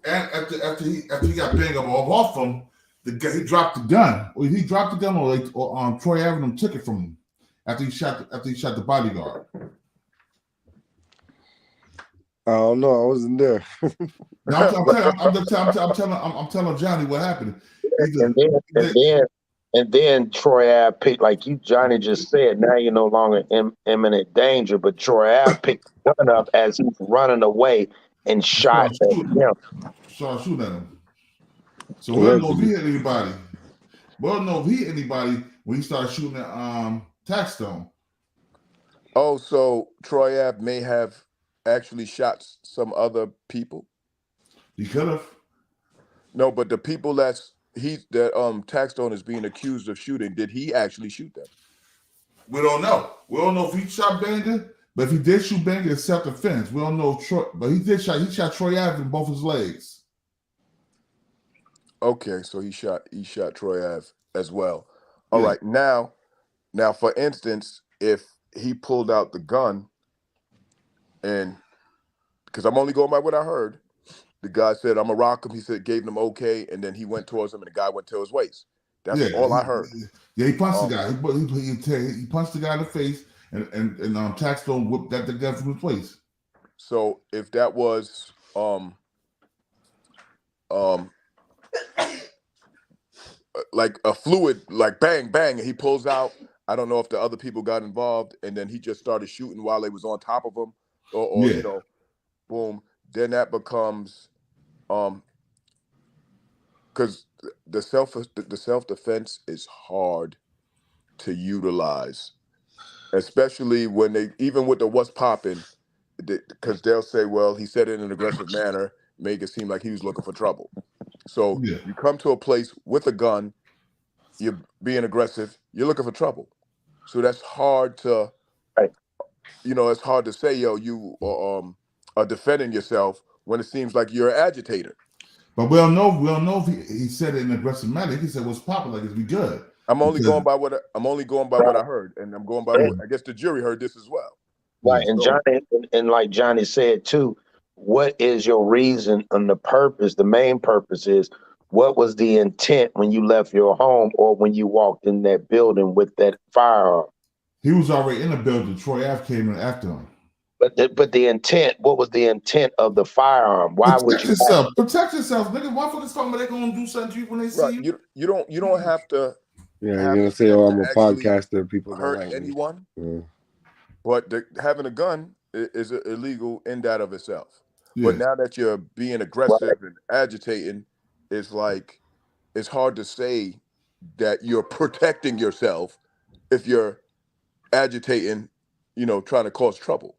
after he got banged up off him, he dropped the gun. Or he dropped the gun, or Troy Avenue took it from him after he shot the bodyguard. I don't know. I wasn't there. I'm telling Johnny what happened. And then Troy Ave picked, like Johnny just said, now you're no longer in imminent danger, but Troy Ave picked the gun up as he's running away and shot at him. Started shooting at him. So we don't know if he hit anybody. We don't know if he hit anybody when he started shooting at Taxstone. Oh, so Troy Ave may have actually shot some other people? He could have. No, but the people that Taxstone is being accused of shooting, did he actually shoot them? We don't know. We don't know if he shot Banger, but if he did shoot Banger, it's self-defense. We don't know if Troy, but he shot Troy Ave in both his legs. Okay, so he shot Troy Ave as well. All right, now for instance, if he pulled out the gun, and because I'm only going by what I heard, the guy said, "I'm gonna rock him." He said, gave him okay, and then he went towards him, and the guy went to his waist. That's all I heard. Yeah, he punched the guy. He punched the guy in the face, and Taxstone whipped the gun from his waist. So if that was like a fluid, like bang, bang, and he pulls out. I don't know if the other people got involved, and then he just started shooting while they was on top of him, or Yeah. you know, boom. Then that becomes, because the self-defense is hard to utilize, especially when they, even with the what's popping, because they'll say, well, he said it in an aggressive manner, make it seem like he was looking for trouble. So Yeah. you come to a place with a gun, you're being aggressive, you're looking for trouble. So that's hard to, you know, it's hard to say, yo, you are defending yourself when it seems like you're an agitator. But we don't know if he said it in an aggressive manner. He said what's popular, like, it's be good. I'm only going by what I heard, and I'm going by what I guess the jury heard this as well. Right, and So, Johnny, and like Johnny said too, what is your reason and the purpose? The main purpose is, what was the intent when you left your home or when you walked in that building with that firearm? He was already in the building. Troy Ave came in after him. But the intent, what was the intent of the firearm? Why would you Protect yourself, nigga. Why fucking talking about they gonna do something to you when they see you? You don't have to. Yeah, have you're gonna say, intent "Oh, to I'm a actually podcaster." People don't hurt like me. anyone. Yeah. But having a gun is illegal in that of itself. Yeah. But now that you're being aggressive and agitating, it's like, it's hard to say that you're protecting yourself if you're agitating, you know, trying to cause trouble.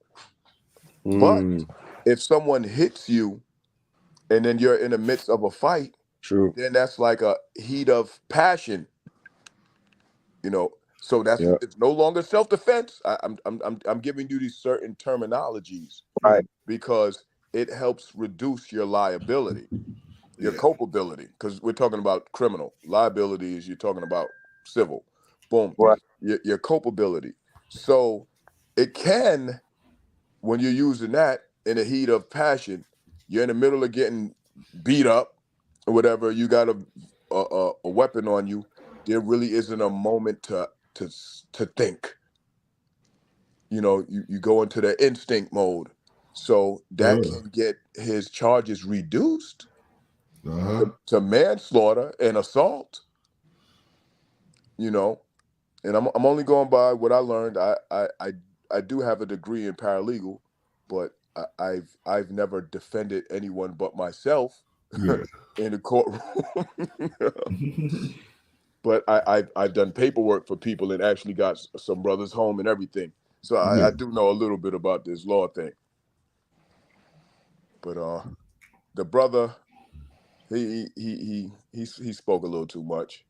But if someone hits you and then you're in the midst of a fight, True. then that's like a heat of passion, you know. So that's it's no longer self-defense. I'm giving you these certain terminologies, right? Because it helps reduce your liability, your culpability. Because we're talking about criminal liability, is you're talking about civil. Boom, right? Your culpability. So it can, when you're using that in the heat of passion, you're in the middle of getting beat up or whatever. You got a weapon on you. There really isn't a moment to think. You know, you go into the instinct mode. So that can get his charges reduced to manslaughter and assault. You know, and I'm only going by what I learned. I do have a degree in paralegal, but I've never defended anyone but myself in the courtroom. But I've done paperwork for people and actually got some brothers home and everything. So I do know a little bit about this law thing. But the brother, he spoke a little too much.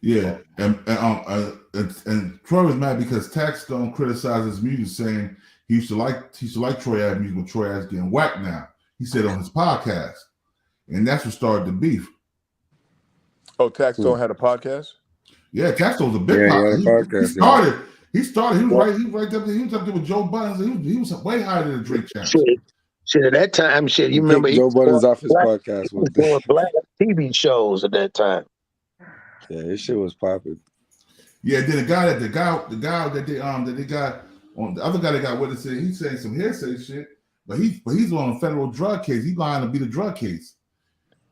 Yeah, and Troy was mad because Taxstone criticized his music, saying he used to like Troy Ave music, but Troy Ave's getting whacked now. He said on his podcast, and that's what started the beef. Oh, Taxstone had a podcast? Yeah, Taxstone's a big podcast. He started. He was right up there. He was up there with Joe Buttons. He was way higher than the Drake champs. Shit, at that time, you remember Joe Budden's off his podcast with doing black TV shows at that time. Yeah, this shit was popping. Yeah, then the guy that they got on, the other guy that got with it, said he's saying some hearsay shit, but he's on a federal drug case. He's lying to beat a drug case.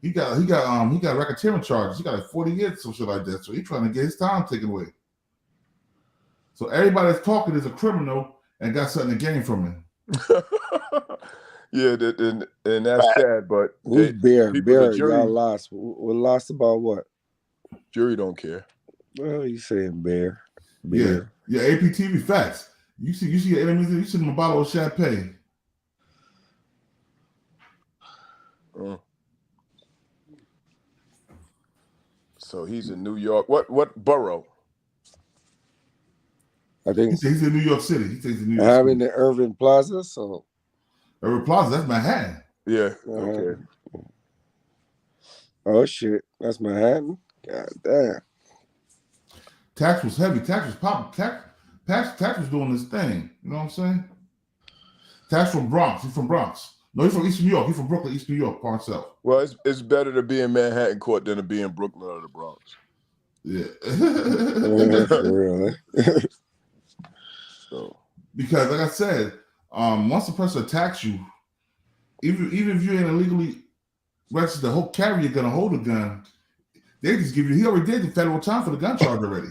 He got racketeering charges. He got like 40 years, some shit like that. So he's trying to get his time taken away. So everybody that's talking is a criminal and got something to gain from it. Yeah, and that's sad. But who's Bear? Bear, y'all lost. We lost about what? Jury don't care. Well, you saying Bear? Yeah, APTV facts. You see your enemies. You see them a bottle of champagne. So he's in New York. What borough? I think he's in New York City. He takes New York having the Irving Plaza. So Irving Plaza, that's Manhattan. Yeah. Okay. Oh shit, that's Manhattan. God damn. Tax was heavy. Tax was popping. Tax was doing this thing. You know what I'm saying? Tax from Bronx. He's from Bronx. No, he's from East New York. He's from Brooklyn, East New York, Park South. Well, it's better to be in Manhattan court than to be in Brooklyn or the Bronx. Yeah. For real, eh? So, because like I said, once a person attacks you, even if you ain't illegally registered to carry a gun or hold a gun, They just give you. He already did the federal time for the gun charge already.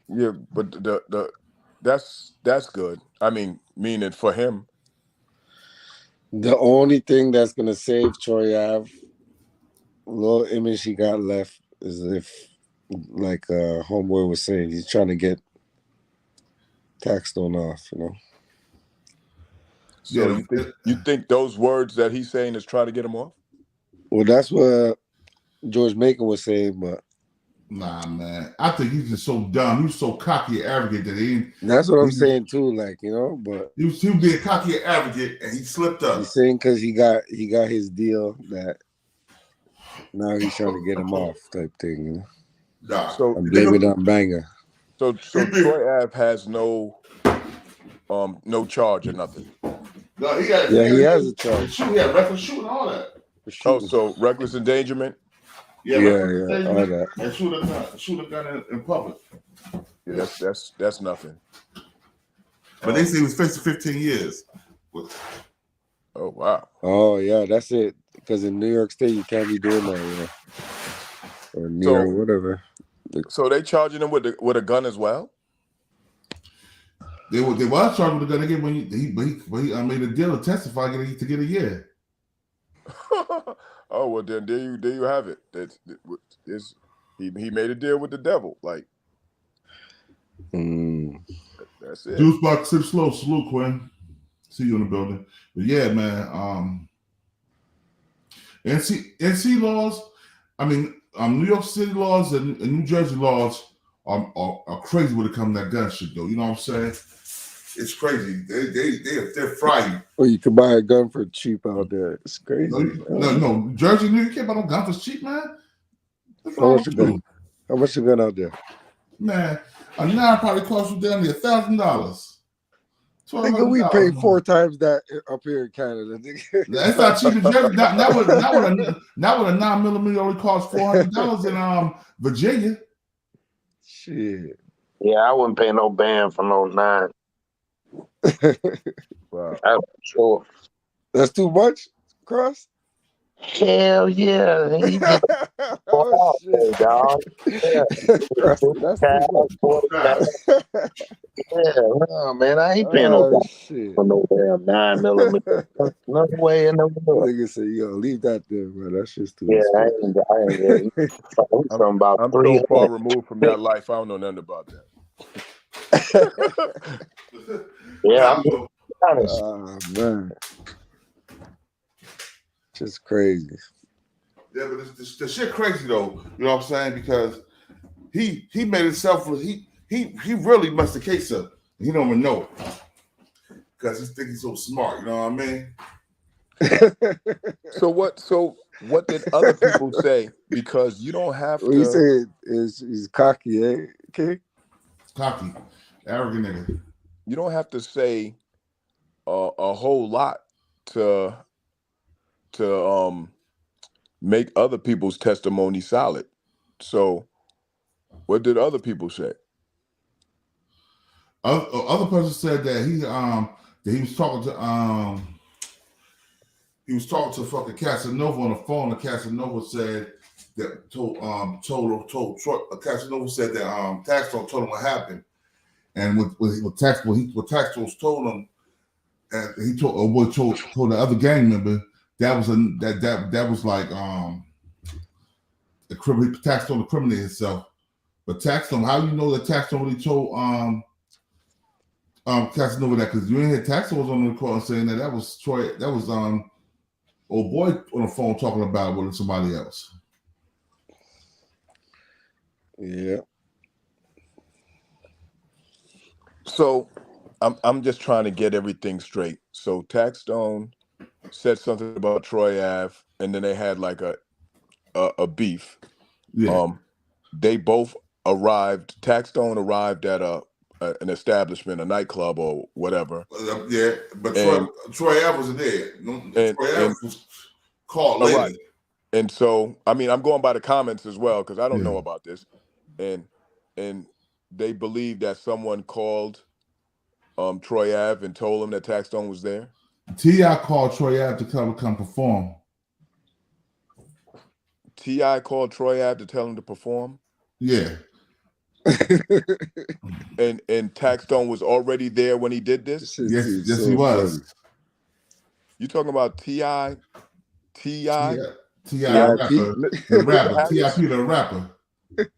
Yeah, but that's good. I mean, meaning for him. The only thing that's gonna save Troy Ave, little image he got left, is if, like Homeboy was saying, he's trying to get Taxstone off, you know. So you think those words that he's saying is trying to get him off? Well, that's what George Macon was saying, but nah, man, I think he's just so dumb. He's so cocky and arrogant that he. That's what I'm saying too, like, you know. But he was being cocky and arrogant, and he slipped up. He's saying because he got his deal that now he's trying to get him off, type thing, you know. Nah. So I'm blaming it on Banger. So Troy Ave has no charge or nothing. No, he got. Yeah, he has a charge. He had reckless shooting, all that. Oh, so reckless endangerment. Yeah, all that. And shoot a gun in public. Yeah, that's nothing. But they say he was facing 15 years. Oh wow. Oh yeah, that's it. Because in New York State, you can't be doing that, you know, or near whatever. So they charging him with a gun as well. They was charged with a gun again when he made a deal to testify to get a year. Oh well, then there you have it. He made a deal with the devil. Like that's it. Juice box sip slow. Salute, Quinn. See you in the building. But yeah, man. NC laws. I mean, New York City laws and New Jersey laws are crazy when it comes to that gun shit, though. You know what I'm saying? It's crazy. They're frightened. Well, you can buy a gun for cheap out there. It's crazy. No. Jersey, New York, you can't buy no gun for cheap, man. How much a gun out there? Man, a 9 probably cost you down near $1,000. Nigga, we pay 4 times that up here in Canada. That's not cheap in Jersey. Not with a 9mm only costs $400 in Virginia. Shit. Yeah, I wouldn't pay no band for no 9. Wow. That's sure. That's too much, Cross? Hell yeah. He just oh, shit. dog. Yeah. That's Yeah, no, man, I ain't paying no for no damn 9mm. No way in the world. Nigga say, yo, leave that there, bro. That's just too Yeah, I ain't talking about I'm so far removed from that life. I don't know nothing about that. Yeah, I'm just honest. Oh, man. Just crazy. Yeah, but the shit crazy though. You know what I'm saying? Because he made himself. He really messed the case up. He don't even know it because he thinks he's so smart. You know what I mean? So what did other people say? Because you don't have what to. You say he's cocky, eh? Okay. Cocky, arrogant nigga. You don't have to say a whole lot to make other people's testimony solid. So, what did other people say? Other person said that he was talking to fucking Casanova on the phone, and Casanova said that told Troy. Casanova said that Taxstone told him what happened, and what Taxstone told him, and he told the other gang member that was like the criminal. Taxstone incriminated himself, but Taxstone, how you know that Taxstone really told Casanova that? Because you ain't hear Taxstone was on the record saying that was Troy. That was old boy on the phone talking about it with somebody else. Yeah. So I'm just trying to get everything straight. So Taxstone said something about Troy Ave, and then they had like a beef. Yeah. They both arrived. Taxstone arrived at an establishment, a nightclub or whatever. Yeah, but Troy Ave wasn't there. Troy Ave was called later. Right. And so, I mean, I'm going by the comments as well because I don't know about this. And they believe that someone called Troy Ave and told him that Taxstone was there. T.I. called Troy Ave to come perform. T.I. called Troy Ave to tell him to perform? Yeah. and Taxstone was already there when he did this? Yes, he was. You talking about T.I.? T.I. T.I. the rapper. Harris? T.I.P. the rapper.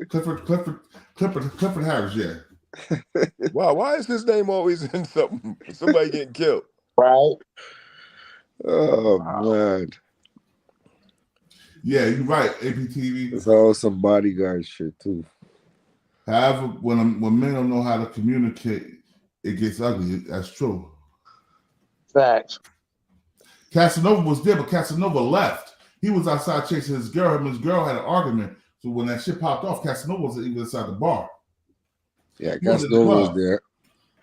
Clifford Harris, yeah. Wow, why is his name always in something? Somebody getting killed. Right. Oh man. Yeah, you're right, APTV. It's all some bodyguard shit too. However, when men don't know how to communicate, it gets ugly. That's true. Facts. Casanova was there, but Casanova left. He was outside chasing his girl. Him and his girl had an argument. So when that shit popped off, Casanova was inside the bar. Yeah, Casanova was there.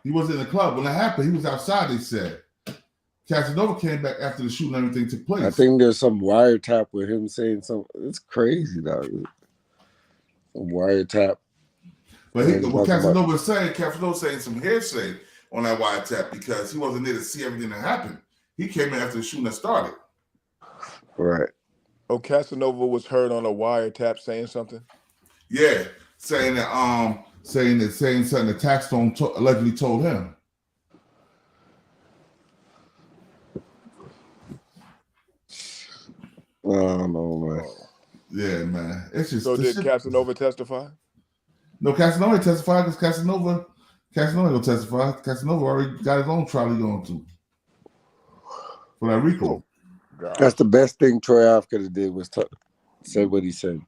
He wasn't in the club. When that happened, he was outside, they said. Casanova came back after the shooting and everything took place. I think there's some wiretap with him saying something. It's crazy, dog. Some wiretap. But what Casanova was saying, Casanova saying some hearsay on that wiretap because he wasn't there to see everything that happened. He came in after the shooting that started. Right. Oh, Casanova was heard on a wiretap saying something? Yeah, saying something that Taxstone allegedly told him. Oh no, man. Yeah, man. It's just. So did Casanova testify? No, Casanova testified because Casanova gonna testify. Casanova already got his own trial he's going to for that RICO. That's the best thing Troy Ave could have did was said what he said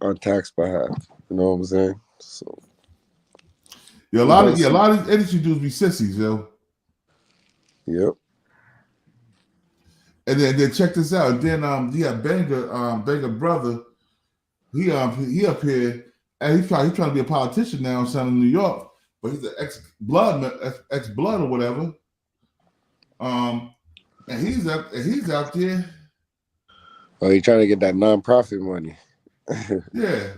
on tax behalf. You know what I'm saying? So a lot of these industry dudes be sissies, yo. Yep. And then check this out. And then Banger brother, he up here and he's trying to be a politician now in New York, but he's an ex-blood or whatever. And he's out there. Oh, he trying to get that nonprofit money. Yeah.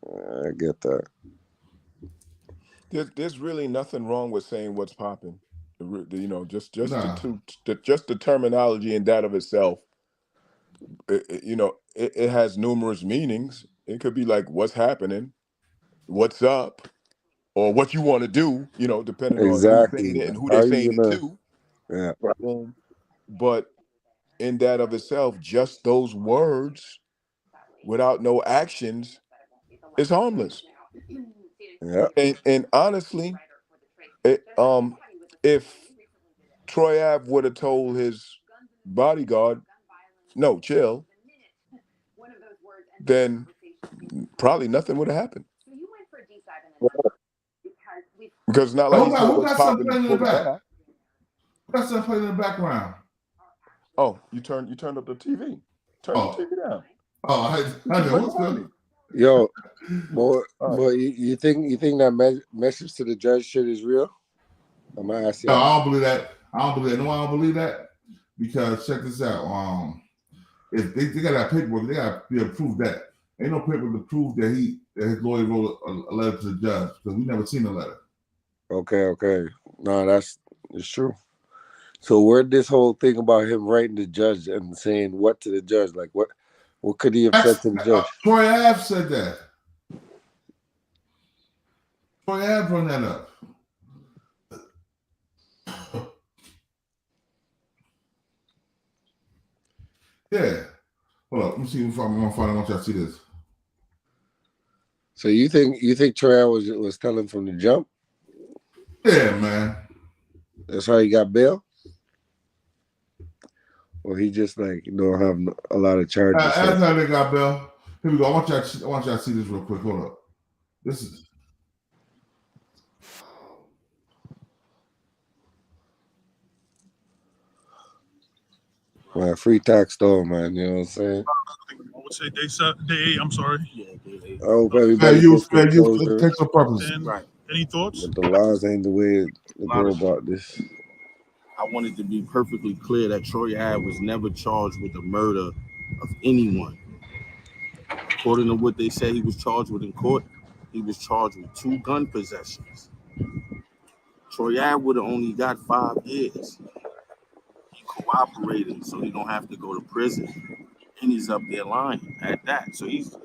I get that. There's really nothing wrong with saying what's popping. You know, just the terminology in that of itself. It has numerous meanings. It could be like what's happening, what's up, or what you want to do. You know, depending on who's saying it and who they're saying it to. Yeah. But in that of itself, just those words, without no actions, is harmless. Yeah. And honestly, if Troy Ave would have told his bodyguard, no, chill, then probably nothing would have happened. Because it's not like he said what's popping before the back. That's something playing in the background. Oh, you turned up the TV. Turn the TV down. Oh, I know what's good. Yo, boy, you think that message to the judge shit is real? I'm gonna ask you. No, I don't believe that. No, I don't believe that because check this out. If they got that paperwork, they got to be able to prove that. Ain't no paperwork to prove that his lawyer wrote a letter to the judge because we never seen a letter. Okay. No, it's true. So where'd this whole thing about him writing the judge and saying what to the judge? Like what could he have said to the judge? Troy Ave said that. Troy Ave brought that up. Yeah. Hold up. Let me see if I'm gonna find it. I want y'all to see this. So you think Troy Ave was telling from the jump? Yeah, man. That's how he got bail? Or he just like don't have a lot of charges? That's how they got bail. Here we go. I want y'all to see this real quick. Hold up. This is. Man, free Taxstone, man. You know what I'm saying? I would say day 8. I'm sorry. Yeah, day 8. I hope everybody takes the purpose. Right. Any thoughts? But the laws ain't the way to go about this. I wanted to be perfectly clear that Troy Ave was never charged with the murder of anyone. According to what they said he was charged with in court, he was charged with 2 gun possessions. Troy Ave would have only got 5 years. He cooperated so he don't have to go to prison. and he's up there lying at that. So he's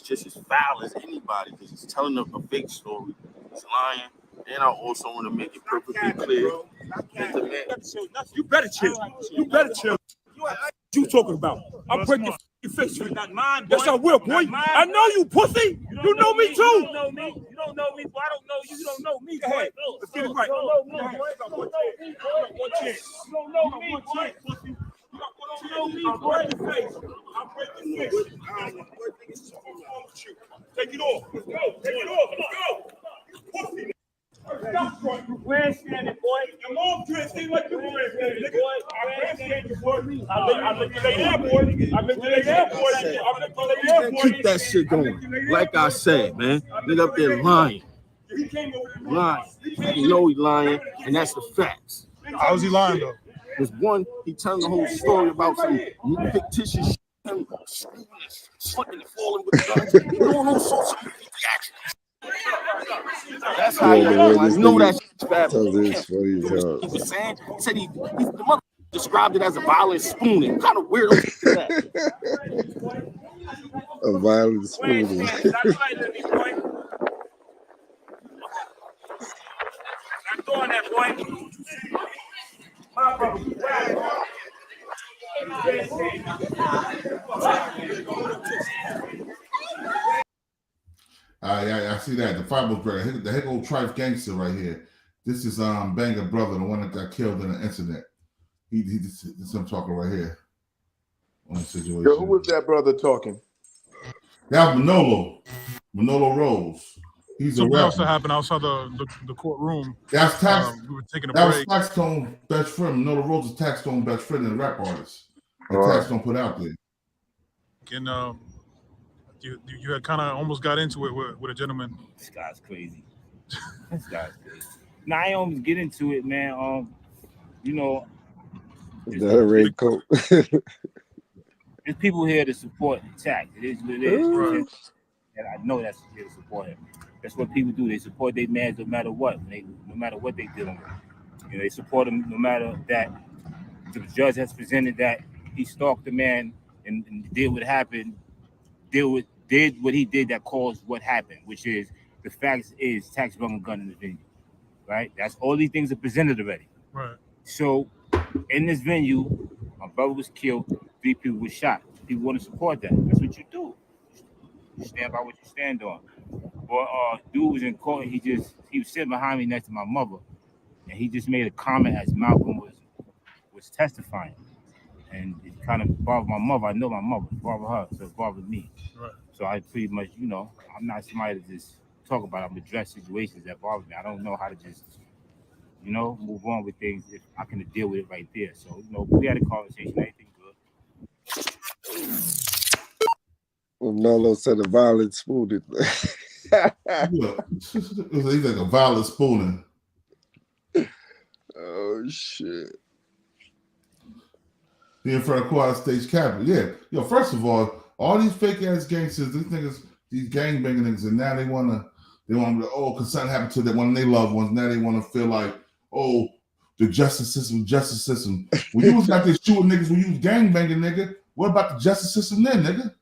just as foul as anybody because he's telling a fake story. He's lying. And I also want to make it perfectly clear that the man. You better chill. You better chill. What you talking about? I'll break your face. Not mine, boy. Yes, I will, boy. I know you, pussy. You know me too. You don't know me. You don't know me. I don't know you. You don't know me, boy. Let's get it right. You don't know me, boy. You don't know me, boy. You don't know me, boy. I'll break your face. Take it off. Let's go. Take it off. Let's go. You pussy. Stop grandstanding, boy. I'm all grandstanding like you grandstanding, boy. I grandstanding, boy. I look at that boy. I look at that boy. I look at that boy. Keep that shit going. Like I said, man. Nigga up there lying. Lying. You know he lying, and that's the facts. How's he lying, though? There's one, he telling the whole story about some fictitious shit. Him slipping and falling with guns. You don't know social reaction. That's how you know that shit's fabulous. He was saying, he said the mother described it as a violent spooning. What kind of weirdo is that? A violent spooning. I'm doing that, boy. My brother. I see that. The Fible's brother, the heck old trife gangster right here. This is Banger brother, the one that got killed in an incident. This is him talking right here on the situation. Yo, who was that brother talking? That was Manolo Rose. He's something a else that happened outside the courtroom. That's we were taking a that break. was Taxstone best friend. Manolo Rose is Taxstone best friend and rap artist. That Taxstone put out there. And you had kind of almost got into it with a gentleman. This guy's crazy. This guy's crazy. Now I almost get into it, man. You know, is that a raincoat? There's people here to support Tax. It is what it is. Right. And I know that's here to support him. That's what people do. They support their man no matter what. No matter what they dealing with. You know, they support him no matter that the judge has presented that he stalked the man and did what happened. Did what he did that caused what happened, which is the facts is Tax brought a gun in the venue, right? That's all these things are presented already. Right. So in this venue, my brother was killed, 3 people were shot. People want to support that. That's what you do. You stand by what you stand on. But dude was in court. He was sitting behind me next to my mother, and he just made a comment as Malcolm was testifying. And it kind of bothered my mother. I know my mother. It bothered her, so it bothered me. Right. So I pretty much, I'm not somebody to just talk about it. I'm address situations that bother me. I don't know how to just, move on with things if I can deal with it right there. So, we had a conversation. Everything good. Nolo said a violent spooning. He's like a violent spooning. Oh, shit. Be in front of Quad Stage Capitol. Yeah. First of all these fake ass gangsters, these niggas, these gangbanging niggas, and now they want to, because something happened to them, one of their loved ones. Now they want to feel like, the justice system. When you was out there shooting niggas, when you was gangbanging, nigga, what about the justice system then, nigga?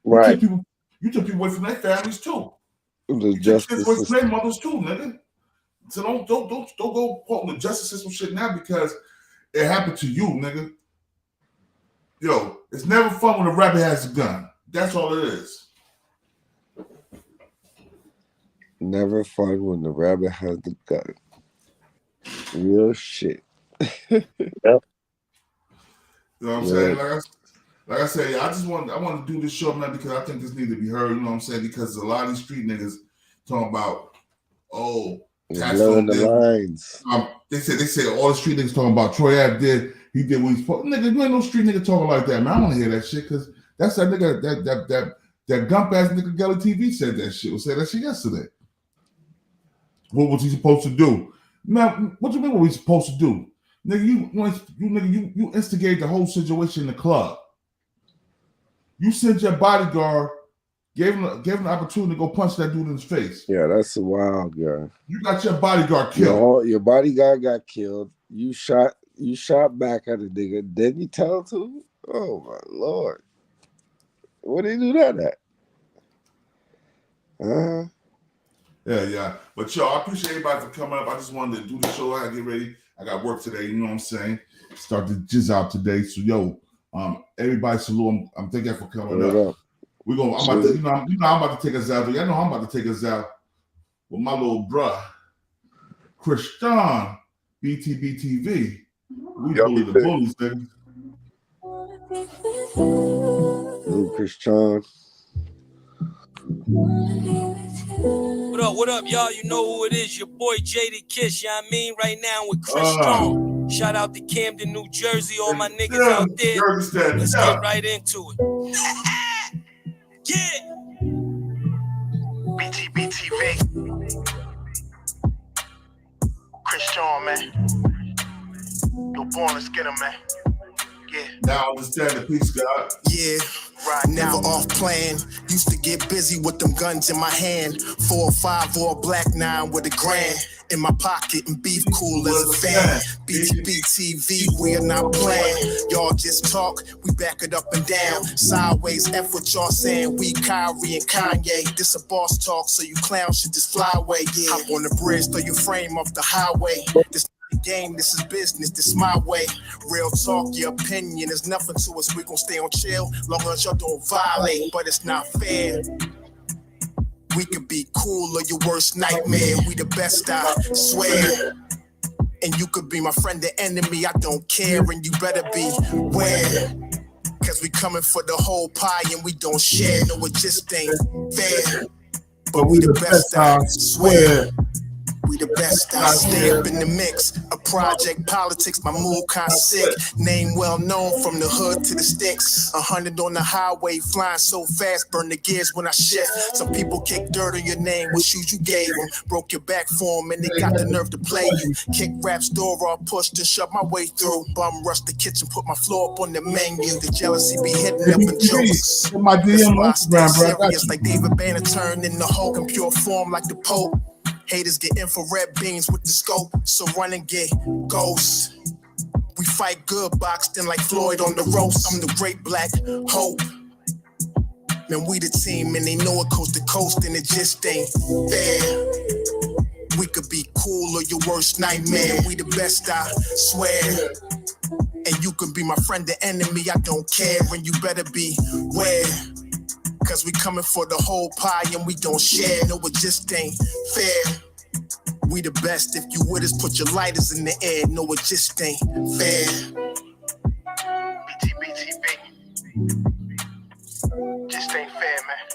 Right. You took people away from their families too. The justice away from system. their mothers too, nigga. So don't go quoting the justice system shit now because it happened to you, nigga. Yo, it's never fun when a rapper has a gun. That's all it is. Never fun when the rabbit has the gun. Real shit. Yep. You know what I'm saying? Like I said, I want to do this show now because I think this needs to be heard. You know what I'm saying? Because a lot of these street niggas talking about, blurring the lines. They said all the street niggas talking about Troy Ave did. He did what he's supposed. Nigga, you ain't no street nigga talking like that, man. I want to hear that shit because that's that nigga that gump ass nigga Gelly TV said that shit. Said that shit yesterday. What was he supposed to do? Man, what do you mean what we supposed to do? Nigga, you instigate the whole situation in the club. You sent your bodyguard, gave him the opportunity to go punch that dude in his face. Yeah, that's a wild guy. You got your bodyguard killed. Your bodyguard got killed. You shot back at a nigga. Then you tell him to? Oh my Lord. What did he do that at? Yeah. But yo, I appreciate everybody for coming up. I just wanted to do the show. I gotta get ready. I got work today. You know what I'm saying? Start the jizz out today. So yo, everybody salute. I'm thanking you for coming up. We're gonna. I'm about to. I'm about to take us out. Y'all know I'm about to take us out with my little bruh, Cashapp Konjbtbtv. We bully the bullies, baby. Little Cashapp. What up, y'all? You know who it is, your boy Jada Kiss, you know what I mean? Right now with Cashapp. Shout out to Camden, New Jersey, all my niggas out there. Let's get right into it. Yeah. BTBTV. Cashapp, man. Yo, born, let's get him, man. Yeah. Now understand the peace, God. Yeah. Right, never off plan. Used to get busy with them guns in my hand. 4 or 5 or a black 9 with a grand in my pocket and beef cool as a fan. BTBTV, we are not playing. Y'all just talk, we back it up and down. Sideways, F what y'all saying. We Kyrie and Kanye. This a boss talk, so you clowns should just fly away. Yeah. Hop on the bridge, throw your frame off the highway. This game, this is business, this my way. Real talk, your opinion is nothing to us. We gon' stay on chill, long as y'all don't violate. But it's not fair. We could be cool or your worst nightmare. We the best, I swear. And you could be my friend or enemy, I don't care. And you better be aware. Cause we coming for the whole pie and we don't share. No, it just ain't fair. But we the best, I swear. We the best, I stay up in the mix. A project politics, my mood kinda sick. Name well known from the hood to the sticks. 100 on the highway, flying so fast, burn the gears when I shift. Some people kick dirt on your name, what shoes you gave them. Broke your back for them and they got the nerve to play you. Kick raps door off, pushed and shoved my way through. Bum rush the kitchen, put my floor up on the menu. The jealousy be hitting up in jokes. My DM on Instagram, bro. Serious like David Banner turned in the Hulk in pure form like the Pope. Haters get infrared beams with the scope, so run and get ghosts. We fight good, boxed in like Floyd on the roast. I'm the great black hope. Man, we the team and they know it coast to coast and it just ain't fair. We could be cool or your worst nightmare. We the best, I swear. And you can be my friend or enemy, I don't care. And you better be aware. Cause we coming for the whole pie and we don't share. No, it just ain't fair. We the best. If you with us, put your lighters in the air. No, it just ain't fair. BTBTV. Just ain't fair, man.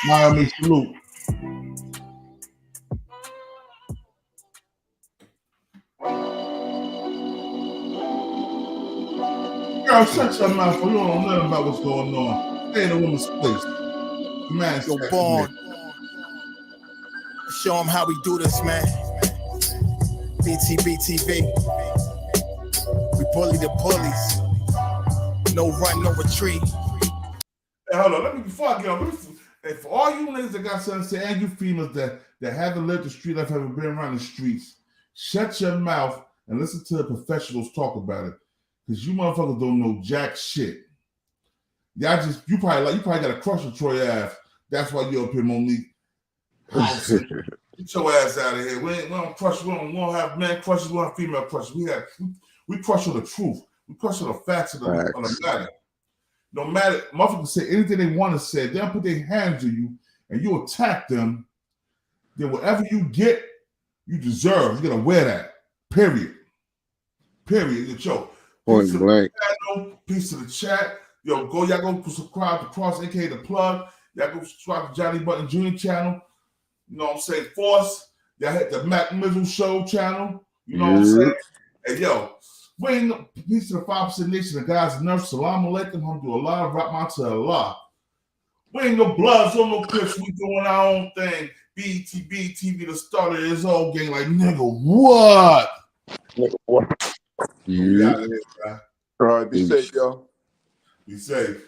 Miami salute. Girl, shut your mouth. You don't know nothing about what's going on. Stay in a woman's place. Man, yo, born. Show them how we do this, man. BTBTV. We bully the bullies. No run, no retreat. Hey, hold on. Let me, before I get on, and for all you niggas that got something to say, and you females that haven't lived the street life, haven't been around the streets, shut your mouth and listen to the professionals talk about it. Because you motherfuckers don't know jack shit. You probably got a crush on Troy Ave. That's why you up here, Monique. Get your ass out of here. We don't crush. We don't have man crushes. We don't have female crushes. We crush on the truth. We crush on the facts of the matter. No matter, motherfuckers say anything they want to say. They'll put their hands on you and you attack them. Then whatever you get, you deserve. You're gonna wear that. Period. Period. Yo. Point blank. Peace to the chat. Yo, y'all go subscribe to Cross, aka The Plug. Y'all go subscribe to Johnny Button Jr. channel. You know what I'm saying? Force. Y'all hit the Mac Mizzle Show channel. You know what I'm saying? And yo, peace to the 5% Nation, the guys, nurse, salam alaikum, alhamdulillah, rahmat to Allah. We ain't no bloods or no clips. We doing our own thing. BTBTV, the starter of this whole game. Like, nigga, what? Nigga, what? Yeah. All right, be safe, y'all. Be safe.